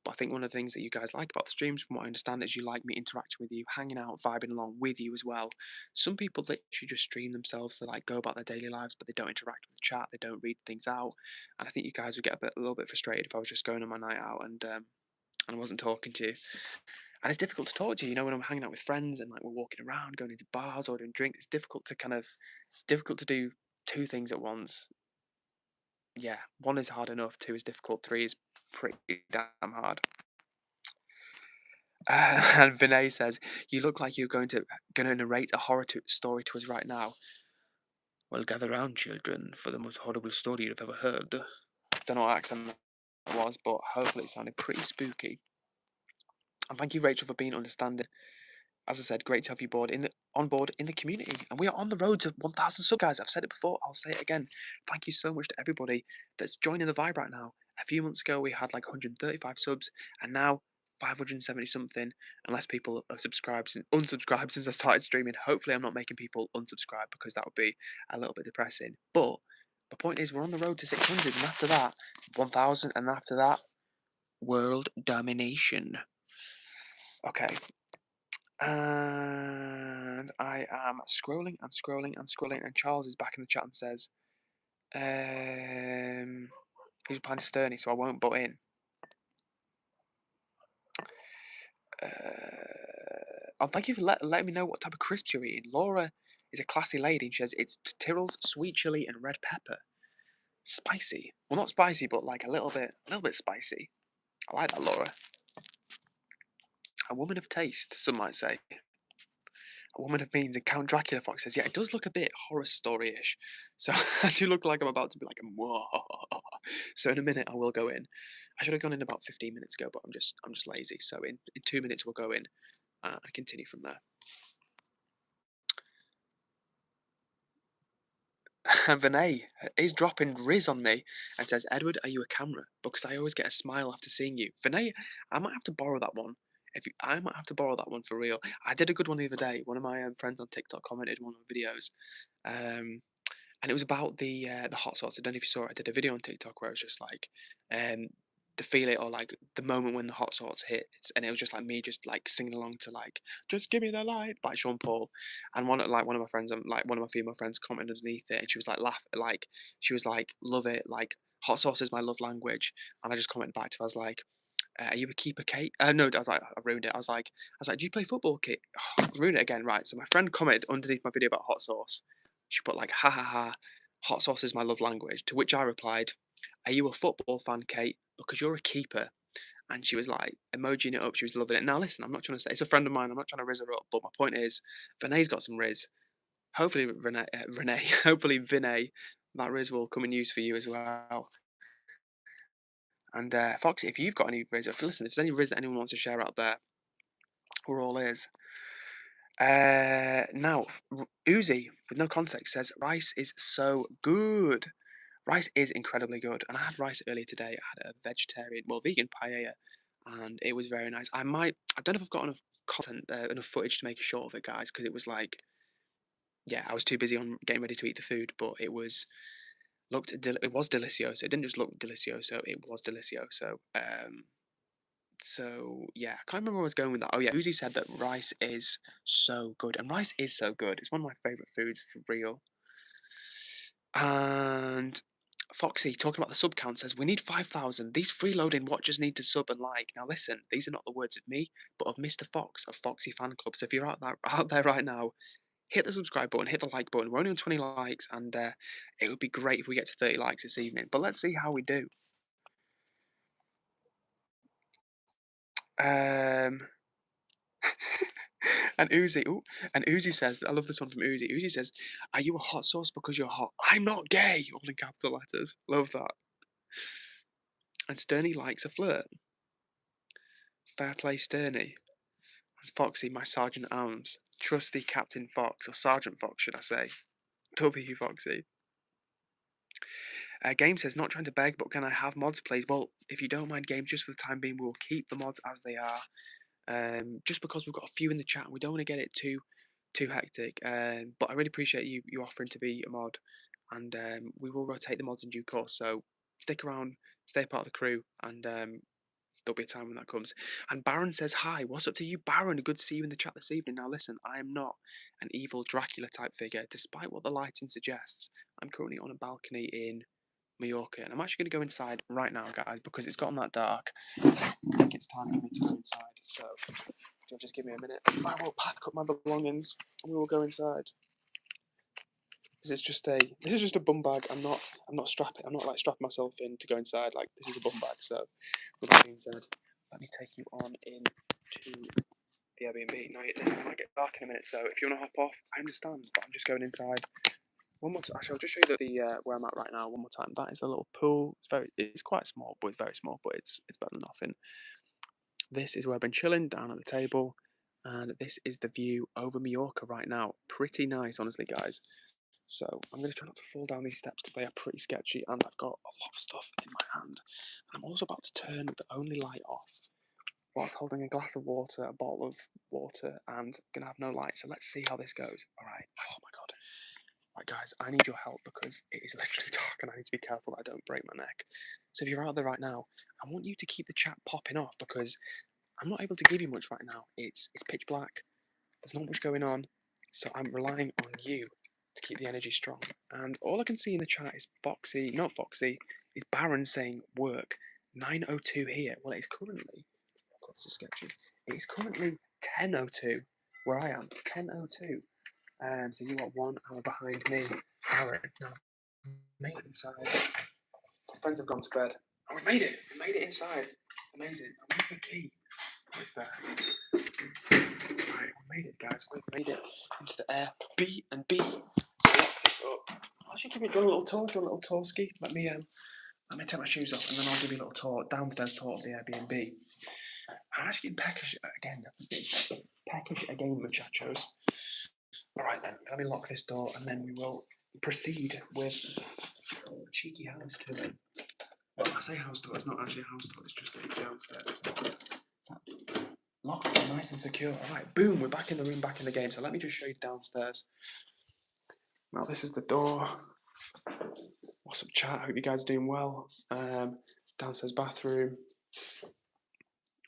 but I think one of the things that you guys like about the streams, from what I understand, is you like me interacting with you, hanging out, vibing along with you as well. Some people literally just stream themselves. They like go about their daily lives, but they don't interact with the chat. They don't read things out, and I think you guys would get a little bit frustrated if I was just going on my night out and I wasn't talking to you. And it's difficult to talk to you, when I'm hanging out with friends and like we're walking around, going into bars, ordering drinks. It's difficult to do two things at once. Yeah, one is hard enough, two is difficult, three is pretty damn hard. And Vinay says, "You look like you're going to narrate a story to us right now." Well, gather round, children, for the most horrible story you've ever heard. Don't know what accent that was, but hopefully it sounded pretty spooky. And thank you, Rachel, for being understanding. As I said, great to have you on board in the community. And we are on the road to 1,000 sub, guys. I've said it before, I'll say it again. Thank you so much to everybody that's joining the vibe right now. A few months ago, we had like 135 subs, and now 570 something, unless people have unsubscribed since I started streaming. Hopefully, I'm not making people unsubscribe, because that would be a little bit depressing. But the point is, we're on the road to 600, and after that, 1,000, and after that, world domination. Okay, and I am scrolling and scrolling and scrolling, and Charles is back in the chat and says, he's replying to Sturny, so I won't butt in. Thank you for letting me know what type of crisps you're eating. Laura is a classy lady, and she says it's Tyrrell's sweet chili and red pepper. Spicy. Well, not spicy, but like a little bit spicy. I like that, Laura. A woman of taste, some might say. A woman of means, and Count Dracula Fox says, "Yeah, it does look a bit horror story-ish." So I do look like I'm about to be like, whoa. So in a minute I will go in. I should have gone in about 15 minutes ago, but I'm just lazy. So in 2 minutes we'll go in and continue from there. And Vinay is dropping Riz on me and says, "Edward, are you a camera? Because I always get a smile after seeing you." Vinay, I might have to borrow that one. I might have to borrow that one for real. I did a good one the other day. One of my friends on TikTok commented on one of my videos. And it was about the hot sauce. I don't know if you saw it. I did a video on TikTok where it was just like the feel it, or like the moment when the hot sauce hits, and it was just like me just like singing along to like "Just Give Me the Light" by Sean Paul. And one of my female friends commented underneath it, and she was like she was like, "Love it, like hot sauce is my love language. And I just commented back to her, I was like, are you a keeper, Kate? No, I was like, I ruined it. I was like, do you play football, Kate? Oh, I ruined it again, right? So my friend commented underneath my video about hot sauce. She put like, ha ha ha, hot sauce is my love language. To which I replied, are you a football fan, Kate? Because you're a keeper. And she was like emojiing it up. She was loving it. Now listen, I'm not trying to say it's a friend of mine. I'm not trying to rizz her up, but my point is, Vinay's got some rizz. Hopefully, Renee, hopefully Vinay, that rizz will come in use for you as well. And Foxy, if you've got any rizz, listen, if there's any rizz that anyone wants to share out there, we're all ears. Now, Uzi, with no context, says rice is so good. Rice is incredibly good, and I had rice earlier today. I had a vegetarian, well, vegan paella, and it was very nice. I don't know if I've got enough content, enough footage to make a short of it, guys, because it was like, yeah, I was too busy on getting ready to eat the food, but it was it was delicioso. It didn't just look delicioso, it was delicioso. So yeah, I can't remember where I was going with that. Oh yeah, Uzi said that rice is so good, and rice is so good. It's one of my favorite foods for real. And Foxy, talking about the sub count, says we need 5,000. These freeloading watchers need to sub and like. Now listen, these are not the words of me, but of Mr. Fox of Foxy Fan Club. So if you're out there right now, hit the subscribe button, hit the like button. We're only on 20 likes, and it would be great if we get to 30 likes this evening. But let's see how we do. Um, and Uzi says, I love this one from Uzi. Uzi says, "Are you a hot sauce because you're hot? I'm not gay." All in capital letters. Love that. And Sterny likes a flirt. Fair play, Sterny. And Foxy, my Sergeant Arms. Trusty Captain Fox, or Sergeant Fox, should I say? W Foxy. Game says, not trying to beg, but can I have mods, please? Well, if you don't mind, Game, just for the time being, we'll keep the mods as they are. Just because we've got a few in the chat, and we don't want to get it too hectic. But I really appreciate you offering to be a mod, and we will rotate the mods in due course. So stick around, stay part of the crew, and there'll be a time when that comes. And Baron says, hi, what's up to you, Baron? Good to see you in the chat this evening. Now listen, I am not an evil Dracula type figure, despite what the lighting suggests. I'm currently on a balcony in Mallorca, and I'm actually going to go inside right now, guys, because it's gotten that dark. I think it's time for me to go inside, so if you'll just give me a minute, I will pack up my belongings, and we will go inside. This is just a bum bag. I'm not like strapping myself in to go inside. Like, this is a bum bag. So with that being said, let me take you on into the Airbnb. Now listen, it might get dark in a minute, so if you want to hop off, I understand, but I'm just going inside. One more actually, I'll just show you the where I'm at right now one more time. That is the little pool. It's quite small, but it's very small, but it's better than nothing. This is where I've been chilling down at the table, and this is the view over Mallorca right now. Pretty nice, honestly, guys. So I'm going to try not to fall down these steps because they are pretty sketchy, and I've got a lot of stuff in my hand. And I'm also about to turn the only light off whilst holding a glass of water, a bottle of water, and going to have no light. So let's see how this goes. All right. Oh my god. Right, guys, I need your help because it is literally dark and I need to be careful that I don't break my neck. So if you're out there right now, I want you to keep the chat popping off because I'm not able to give you much right now. It's pitch black. There's not much going on. So I'm relying on you to keep the energy strong. And all I can see in the chat is is Baron saying work. 9:02 here. Well, it's currently, God, this is sketchy. It's currently 10:02 where I am. 10:02. So you are 1 hour behind me, Aaron. Now, made it inside. My friends have gone to bed. And we've made it. We made it inside. Amazing. And where's the key? Where's that? Right, we made it, guys. We've made it into the Airbnb. So lock this up. I'll actually give you a little tour. Do a little tour ski. Let me take my shoes off, and then I'll give you a little tour, downstairs tour of the Airbnb. I'm actually getting peckish again, muchachos. All right then, let me lock this door, and then we will proceed with a cheeky house tour. Well, I say house tour, it's not actually a house tour, it's just a downstairs. It's locked and nice and secure. All right, boom, we're back in the room, back in the game. So let me just show you downstairs. Now this is the door. What's up, chat? I hope you guys are doing well. Downstairs bathroom.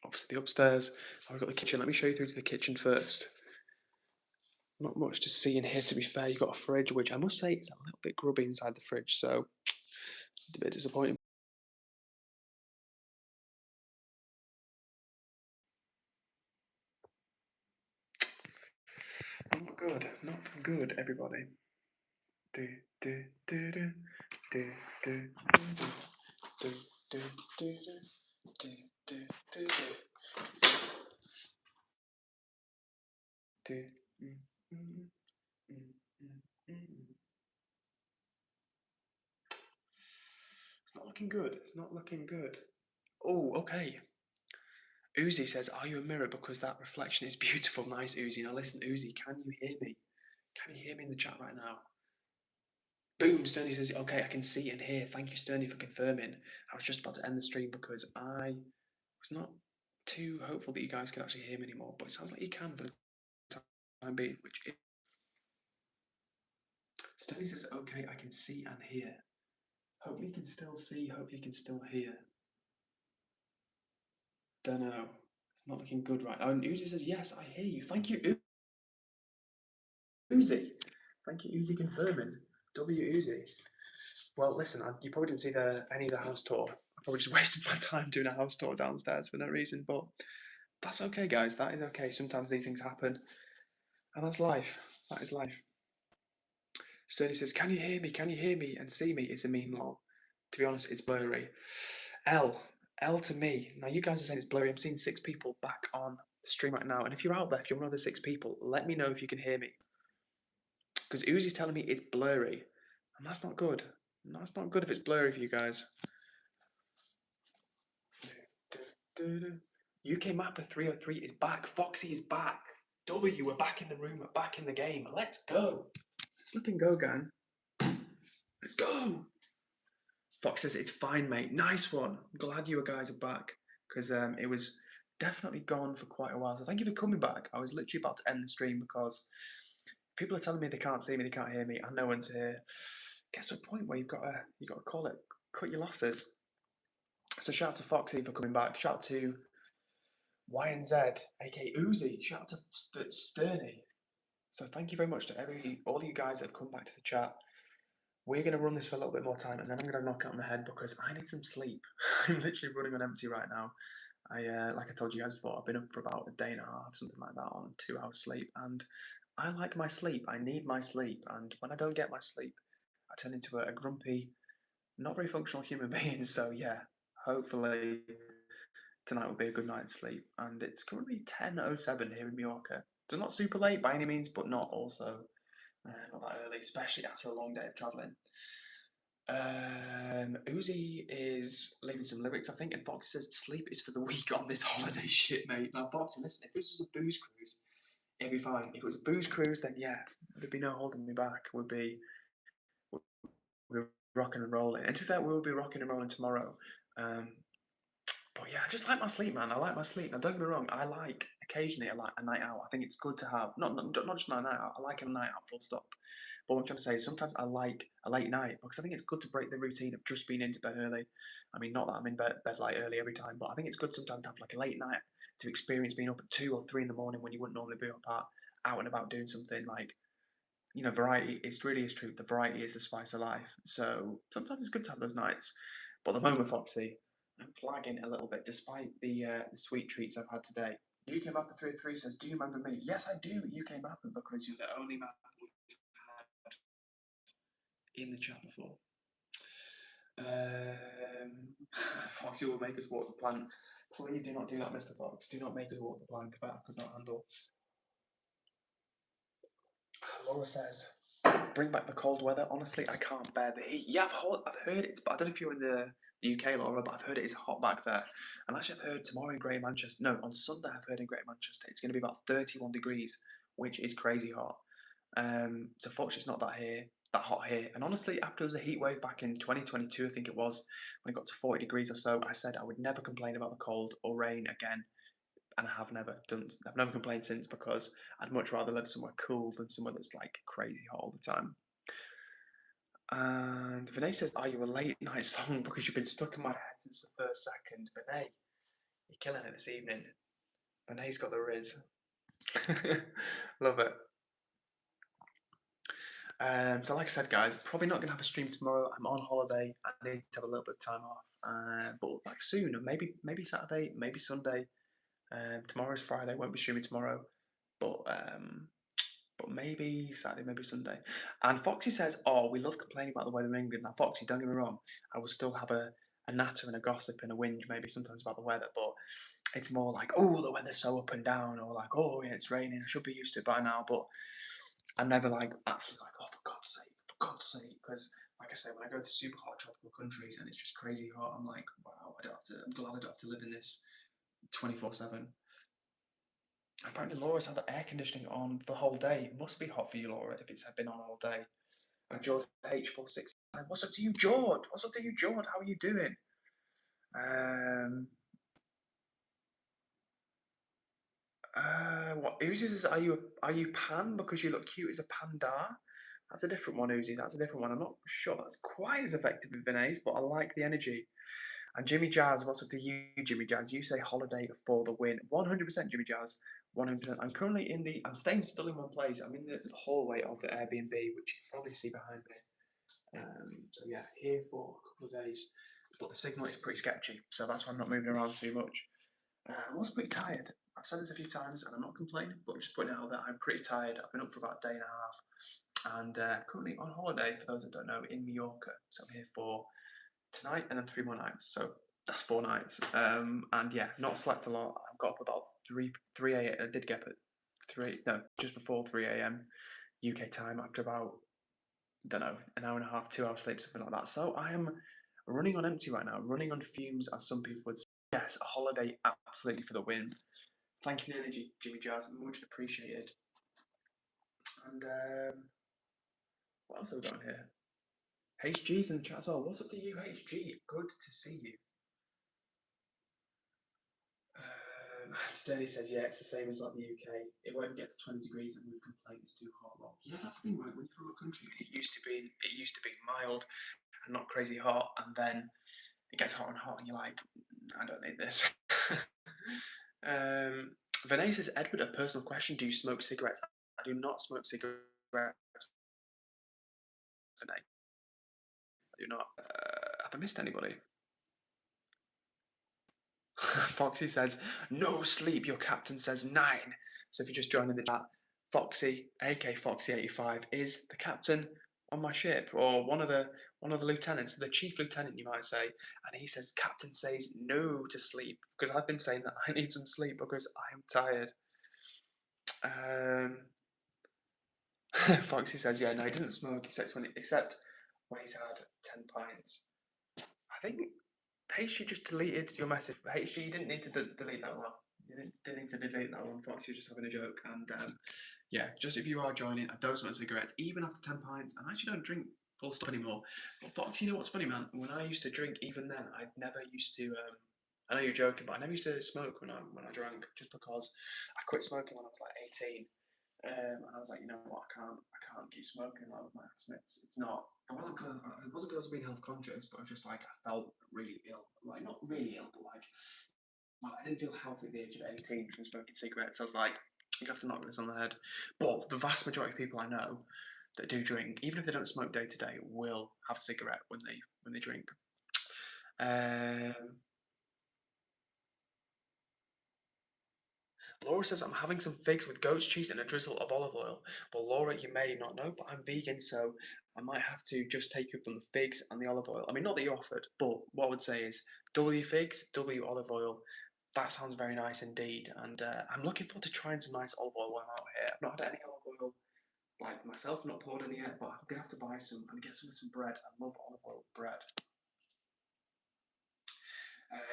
Obviously the upstairs. Now we've got the kitchen. Let me show you through to the kitchen first. Not much to see in here, to be fair. You've got a fridge, which I must say is a little bit grubby inside the fridge, so it's a bit disappointing. looking good, everybody. Do, do, do, do, do, do, do, do, do, do, do, do, do, mm, mm, mm, mm, mm. It's not looking good. It's not looking good. Oh, okay. Uzi says, "Are you a mirror? Because that reflection is beautiful." Nice, Uzi. Now listen, Uzi, can you hear me? Can you hear me in the chat right now? Boom, Sturdy says, "Okay, I can see and hear." Thank you, Sturdy, for confirming. I was just about to end the stream because I was not too hopeful that you guys could actually hear me anymore, but it sounds like you can for the time being, which is... Sturdy says, "Okay, I can see and hear." Hopefully you can still see, hopefully you can still hear. Don't know. It's not looking good right now. And Uzi says, "Yes, I hear you." Thank you, Uzi. Thank you, Uzi, confirming. W Uzi. Well, listen, you probably didn't see any of the house tour. I probably just wasted my time doing a house tour downstairs for no reason, but that's okay, guys. That is okay. Sometimes these things happen, and that's life. That is life. Sturdy says, "Can you hear me? Can you hear me and see me?" It's a meme, lol. To be honest, it's blurry. L to me. Now, you guys are saying it's blurry. I'm seeing 6 people back on the stream right now, and if you're out there, if you're one of the 6 people, let me know if you can hear me. Because Uzi's telling me it's blurry, and that's not good. That's not good if it's blurry for you guys. UK Mapper 303 is back. Foxy is back. W, we're back in the room. We're back in the game. Let's go. Let's flipping go, gang. Let's go. Fox says, "It's fine, mate." Nice one. I'm glad you guys are back because it was definitely gone for quite a while. So thank you for coming back. I was literally about to end the stream because people are telling me they can't see me, they can't hear me, and no one's here. Gets to a point where you've got to call it, cut your losses. So shout out to Foxy for coming back. Shout out to Y and Z, aka Uzi. Shout out to Sturny. So thank you very much to all you guys that have come back to the chat. We're going to run this for a little bit more time, and then I'm going to knock it on the head because I need some sleep. I'm literally running on empty right now. Like I told you guys before, I've been up for about a day and a half, something like that, on 2 hours sleep, and I like my sleep. I need my sleep, and when I don't get my sleep, I turn into a grumpy, not very functional human being. So yeah, hopefully tonight will be a good night's sleep. And it's currently 10:07 here in Mallorca. So not super late by any means, but not also not that early, especially after a long day of travelling. Uzi is leaving some lyrics, I think, and Fox says, "Sleep is for the weak on this holiday." Shit, mate. Now, Foxy, listen, if this was a booze cruise, it'd be fine. If it was a booze cruise, then yeah, there'd be no holding me back. We'd be rocking and rolling. And to be fair, we will be rocking and rolling tomorrow. But yeah, I just like my sleep, man. I like my sleep. Now, don't get me wrong. Occasionally, I like a night out. I think it's good to have, not just a night out. I like a night out, full stop. But what I'm trying to say is sometimes I like a late night because I think it's good to break the routine of just being into bed early. I mean, not that I'm in bed like early every time, but I think it's good sometimes to have like a late night to experience being up at 2 or 3 in the morning when you wouldn't normally be up out and about doing something like, variety. It's really is true. The variety is the spice of life. So sometimes it's good to have those nights. But at the moment, Foxy, I'm flagging a little bit despite the sweet treats I've had today. UK Mapper 303 says, "Do you remember me?" Yes, I do, UK Mapper, because you're the only mapper we've had in the chat before. Foxy will make us walk the plank. Please do not do that, Mr. Fox. Do not make us walk the plank. That I could not handle. Laura says, "Bring back the cold weather." Honestly, I can't bear the heat. Yeah, I've heard it's. I don't know if you're in the UK, Laura, but I've heard it is hot back there. And actually, I've heard tomorrow in Greater Manchester. No, on Sunday, I've heard in Greater Manchester it's going to be about 31 degrees, which is crazy hot. So fortunately, it's not that hot here. And honestly, after there was a heat wave back in 2022, I think it was, when it got to 40 degrees or so, I said I would never complain about the cold or rain again. And I've never complained since because I'd much rather live somewhere cool than somewhere that's like crazy hot all the time. And Vinay says, "Are you a late night song because you've been stuck in my head since the first second?" Vinay, you're killing it this evening. Vinay's got the riz. Love it. So like I said, guys, probably not gonna have a stream tomorrow. I'm on holiday. I need to have a little bit of time off. But like soon, maybe Saturday, maybe Sunday. Tomorrow's Friday. Won't be streaming tomorrow, but but maybe Saturday, maybe Sunday. And Foxy says, "Oh, we love complaining about the weather in England." Now, Foxy, don't get me wrong, I will still have a natter and a gossip and a whinge maybe sometimes about the weather, but it's more like, "Oh, the weather's so up and down," or like, "Oh, yeah, it's raining. I should be used to it by now." But I'm never like actually like, "Oh, for God's sake," because like I say, when I go to super hot tropical countries and it's just crazy hot, I'm like, "Wow, I don't have to. I'm glad I don't have to live in this 24/7." Apparently, Laura's had the air conditioning on the whole day. It must be hot for you, Laura, if it's been on all day. And George H46. What's up to you, George? What's up to you, George? How are you doing? Um, what Uzi says? Are you Pan because you look cute as a panda? That's a different one, Uzi. That's a different one. I'm not sure that's quite as effective with Vinay's, but I like the energy. And Jimmy Jazz, what's up to you, Jimmy Jazz? You say holiday for the win. 100% Jimmy Jazz. 100%. I'm staying still in one place. I'm in the hallway of the Airbnb, which you can probably see behind me. So yeah, here for a couple of days. But the signal is pretty sketchy, so that's why I'm not moving around too much. I'm also pretty tired. I've said this a few times and I'm not complaining, but I'm just putting out that I'm pretty tired. I've been up for about a day and a half and currently on holiday, for those that don't know, in Mallorca. So I'm here for tonight and then 3 more nights. So that's 4 nights. And yeah, not slept a lot. I got up about 3 a.m. I did get up at 3, no, just before 3 a.m. UK time after about, don't know, an hour and a half, 2 hours sleep, something like that. So I am running on empty right now, running on fumes, as some people would say. Yes, a holiday absolutely for the win. Thank you for the energy, Jimmy Jazz. Much appreciated. And what else have we got on here? HG's in the chat as well. What's up to you, HG? Good to see you. Sturdy says, yeah, it's the same as like the UK. It won't get to 20 degrees and we complain it's too hot. Well, yeah, that's the thing, right? When you're from a country, it used to be mild and not crazy hot, and then it gets hot and you're like, I don't need this. Vinay says, Edward, a personal question: do you smoke cigarettes? I do not smoke cigarettes, Vinay. I do not. Have I missed anybody? Foxy says, no sleep. Your captain says 9. So if you just join in the chat, Foxy, aka Foxy85, is the captain on my ship, or one of the lieutenants, the chief lieutenant, you might say. And he says, Captain says no to sleep, because I've been saying that I need some sleep because I am tired. Foxy says, yeah, no, he doesn't smoke except when he's had 10 pints. I think HG just deleted your message. HG, you didn't need to delete that one. You didn't need to delete that one. Foxy was just having a joke. And yeah, just if you are joining, I don't smoke cigarettes, even after 10 pints. And I actually don't drink full stop anymore. But Foxy, you know what's funny, man? When I used to drink, even then, I never used to. I know you're joking, but I never used to smoke when I drank, just because I quit smoking when I was like 18. And I was like, you know what, I can't keep smoking like my mates. It's not. It wasn't because I was being health conscious, but I was just like I felt really ill. Like not really ill, but like I didn't feel healthy at the age of 18 from smoking cigarettes. I was like, you have to knock this on the head. But the vast majority of people I know that do drink, even if they don't smoke day to day, will have a cigarette when they drink. Laura says, I'm having some figs with goat's cheese and a drizzle of olive oil. Well, Laura, you may not know, but I'm vegan, so I might have to just take you up on the figs and the olive oil. I mean, not that you offered, but what I would say is W figs, W olive oil. That sounds very nice indeed. And I'm looking forward to trying some nice olive oil while I'm out here. I've not had any olive oil like myself, not poured any yet, but I'm going to have to buy some and get some bread. I love olive oil bread.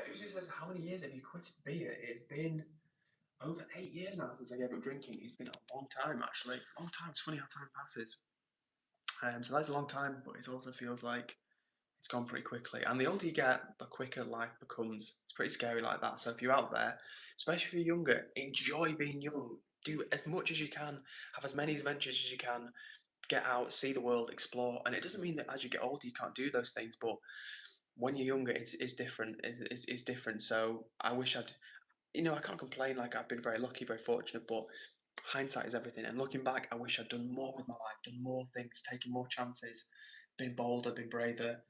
Uzi says, how many years have you quit beer? It's been over 8 years now since I gave up drinking. It's been a long time, actually. Long time. It's funny how time passes. So that's a long time, but it also feels like it's gone pretty quickly. And the older you get, the quicker life becomes. It's pretty scary like that. So if you're out there, especially if you're younger, enjoy being young. Do as much as you can. Have as many adventures as you can. Get out, see the world, explore. And it doesn't mean that as you get older, you can't do those things. But when you're younger, it's different. It's different. So I wish I can't complain. Like I've been very lucky, very fortunate, but hindsight is everything. And looking back, I wish I'd done more with my life, done more things, taken more chances, been bolder, been braver,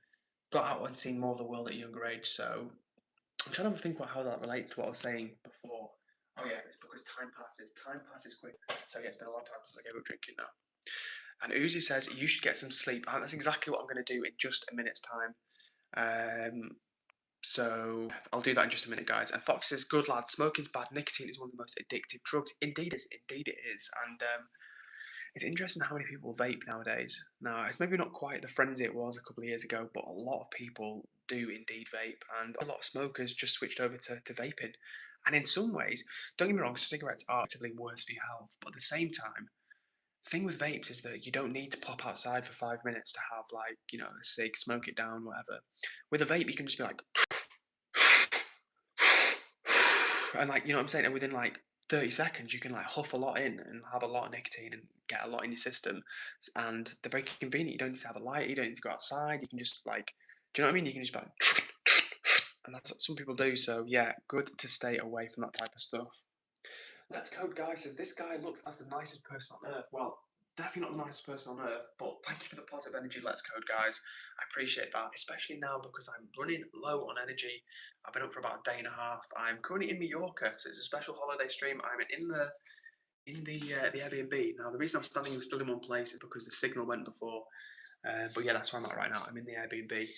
got out and seen more of the world at a younger age. So I'm trying to think about how that relates to what I was saying before. Oh yeah, it's because time passes. Time passes quick. So yeah, it's been a long time since I gave up drinking now. And Uzi says you should get some sleep. And that's exactly what I'm going to do in just a minute's time. So I'll do that in just a minute, guys. And Fox says, "Good lad, smoking's bad. Nicotine is one of the most addictive drugs. Indeed, it is. Indeed, it is." And it's interesting how many people vape nowadays. Now, it's maybe not quite the frenzy it was a couple of years ago, but a lot of people do indeed vape, and a lot of smokers just switched over to vaping. And in some ways, don't get me wrong, cigarettes are actively worse for your health, but at the same time, the thing with vapes is that you don't need to pop outside for 5 minutes to have like, a cig, smoke it down, whatever. With a vape, you can just be like, and like, you know what I'm saying? And within like 30 seconds, you can like huff a lot in and have a lot of nicotine and get a lot in your system. And they're very convenient. You don't need to have a light. You don't need to go outside. You can just like, do you know what I mean? You can just like, and that's what some people do. So yeah, good to stay away from that type of stuff. Let's Code Guy says this guy looks as the nicest person on earth. Well, definitely not the nicest person on earth, but thank you for the positive energy. Let's Code guys. I appreciate that, especially now because I'm running low on energy. I've been up for about a day and a half. I'm currently in Mallorca, so it's a special holiday stream. I'm in the Airbnb. Now the reason I'm standing still in one place is because the signal went before. But yeah, that's where I'm at right now. I'm in the Airbnb.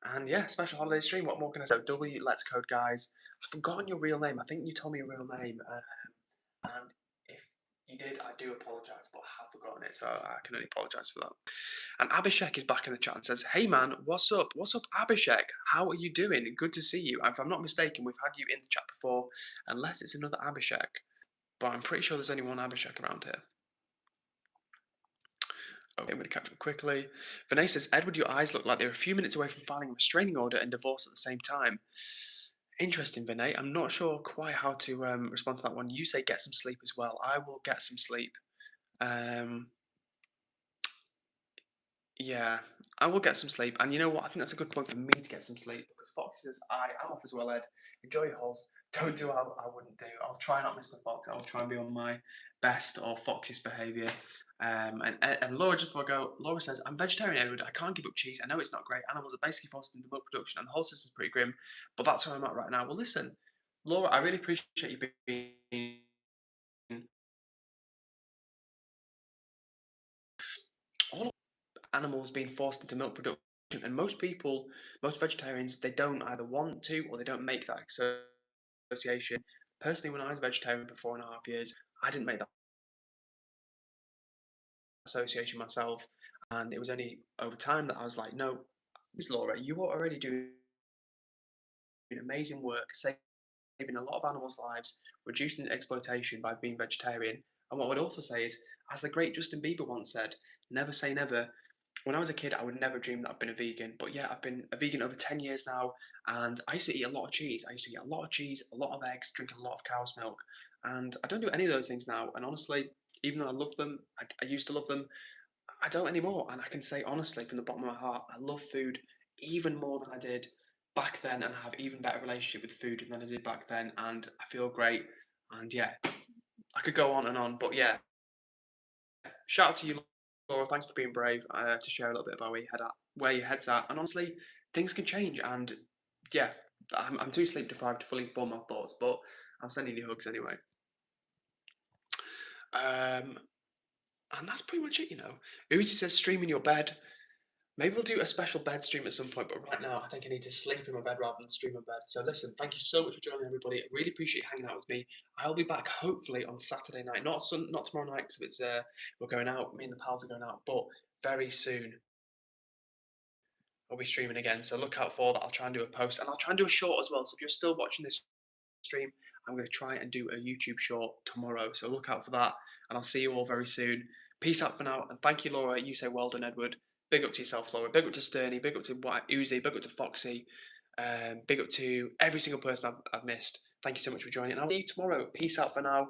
And yeah, special holiday stream. What more can I say? W Let's Code guys. I've forgotten your real name. I think you told me your real name. And if you did, I do apologise, but I have forgotten it, so I can only apologise for that. And Abhishek is back in the chat and says, "Hey man, what's up? What's up, Abhishek? How are you doing? Good to see you. If I'm not mistaken, we've had you in the chat before, unless it's another Abhishek. But I'm pretty sure there's only one Abhishek around here." Okay, I'm going to catch up quickly. Vinay says, "Edward, your eyes look like they're a few minutes away from filing a restraining order and divorce at the same time." Interesting, Vinay. I'm not sure quite how to respond to that one. You say get some sleep as well. I will get some sleep. Um, yeah, I will get some sleep. And you know what? I think that's a good point for me to get some sleep because Fox says, I am off as well, Ed. Enjoy your horse. Don't do what I wouldn't do. I'll try not Mr. Fox. I'll try and be on my best or foxiest behaviour. And Laura, just before I go, Laura says, "I'm vegetarian, Edward. I can't give up cheese. I know it's not great. Animals are basically forced into milk production and the whole system's pretty grim, but that's where I'm at right now." Well, listen, Laura, I really appreciate you being all animals being forced into milk production. And most people, most vegetarians, they don't either want to or they don't make that association. Personally, when I was a vegetarian for 4.5 years, I didn't make that association myself. And it was only over time that I was like, no, Miss Laura, you are already doing amazing work, saving a lot of animals' lives, reducing exploitation by being vegetarian. And what I would also say is, as the great Justin Bieber once said, never say never. When I was a kid, I would never dream that I've been a vegan. But yeah, I've been a vegan over 10 years now. And I used to eat a lot of cheese. I used to eat a lot of cheese, a lot of eggs, drink a lot of cow's milk. And I don't do any of those things now. And honestly, even though I love them, I used to love them, I don't anymore. And I can say honestly, from the bottom of my heart, I love food even more than I did back then, and I have even better relationship with food than I did back then. And I feel great. And yeah, I could go on and on, but yeah, shout out to you, Laura. Thanks for being brave to share a little bit about where your head's at. And honestly, things can change. And yeah, I'm too sleep deprived to fully form my thoughts, but I'm sending you hugs anyway. And that's pretty much it. Uzi says stream in your bed. Maybe we'll do a special bed stream at some point, but right now I think I need to sleep in my bed rather than stream in bed. So listen, thank you so much for joining everybody. I really appreciate you hanging out with me. I'll be back hopefully on Saturday night, not tomorrow night because it's we're going out. Me and the pals are going out, but very soon I'll be streaming again. So look out for that. I'll try and do a post and I'll try and do a short as well. So if you're still watching this stream, I'm going to try and do a YouTube short tomorrow. So look out for that, and I'll see you all very soon. Peace out for now, and thank you, Laura. You say well done, Edward. Big up to yourself, Laura. Big up to Sturny. Big up to Uzi. Big up to Foxy. Big up to every single person I've missed. Thank you so much for joining. And I'll see you tomorrow. Peace out for now.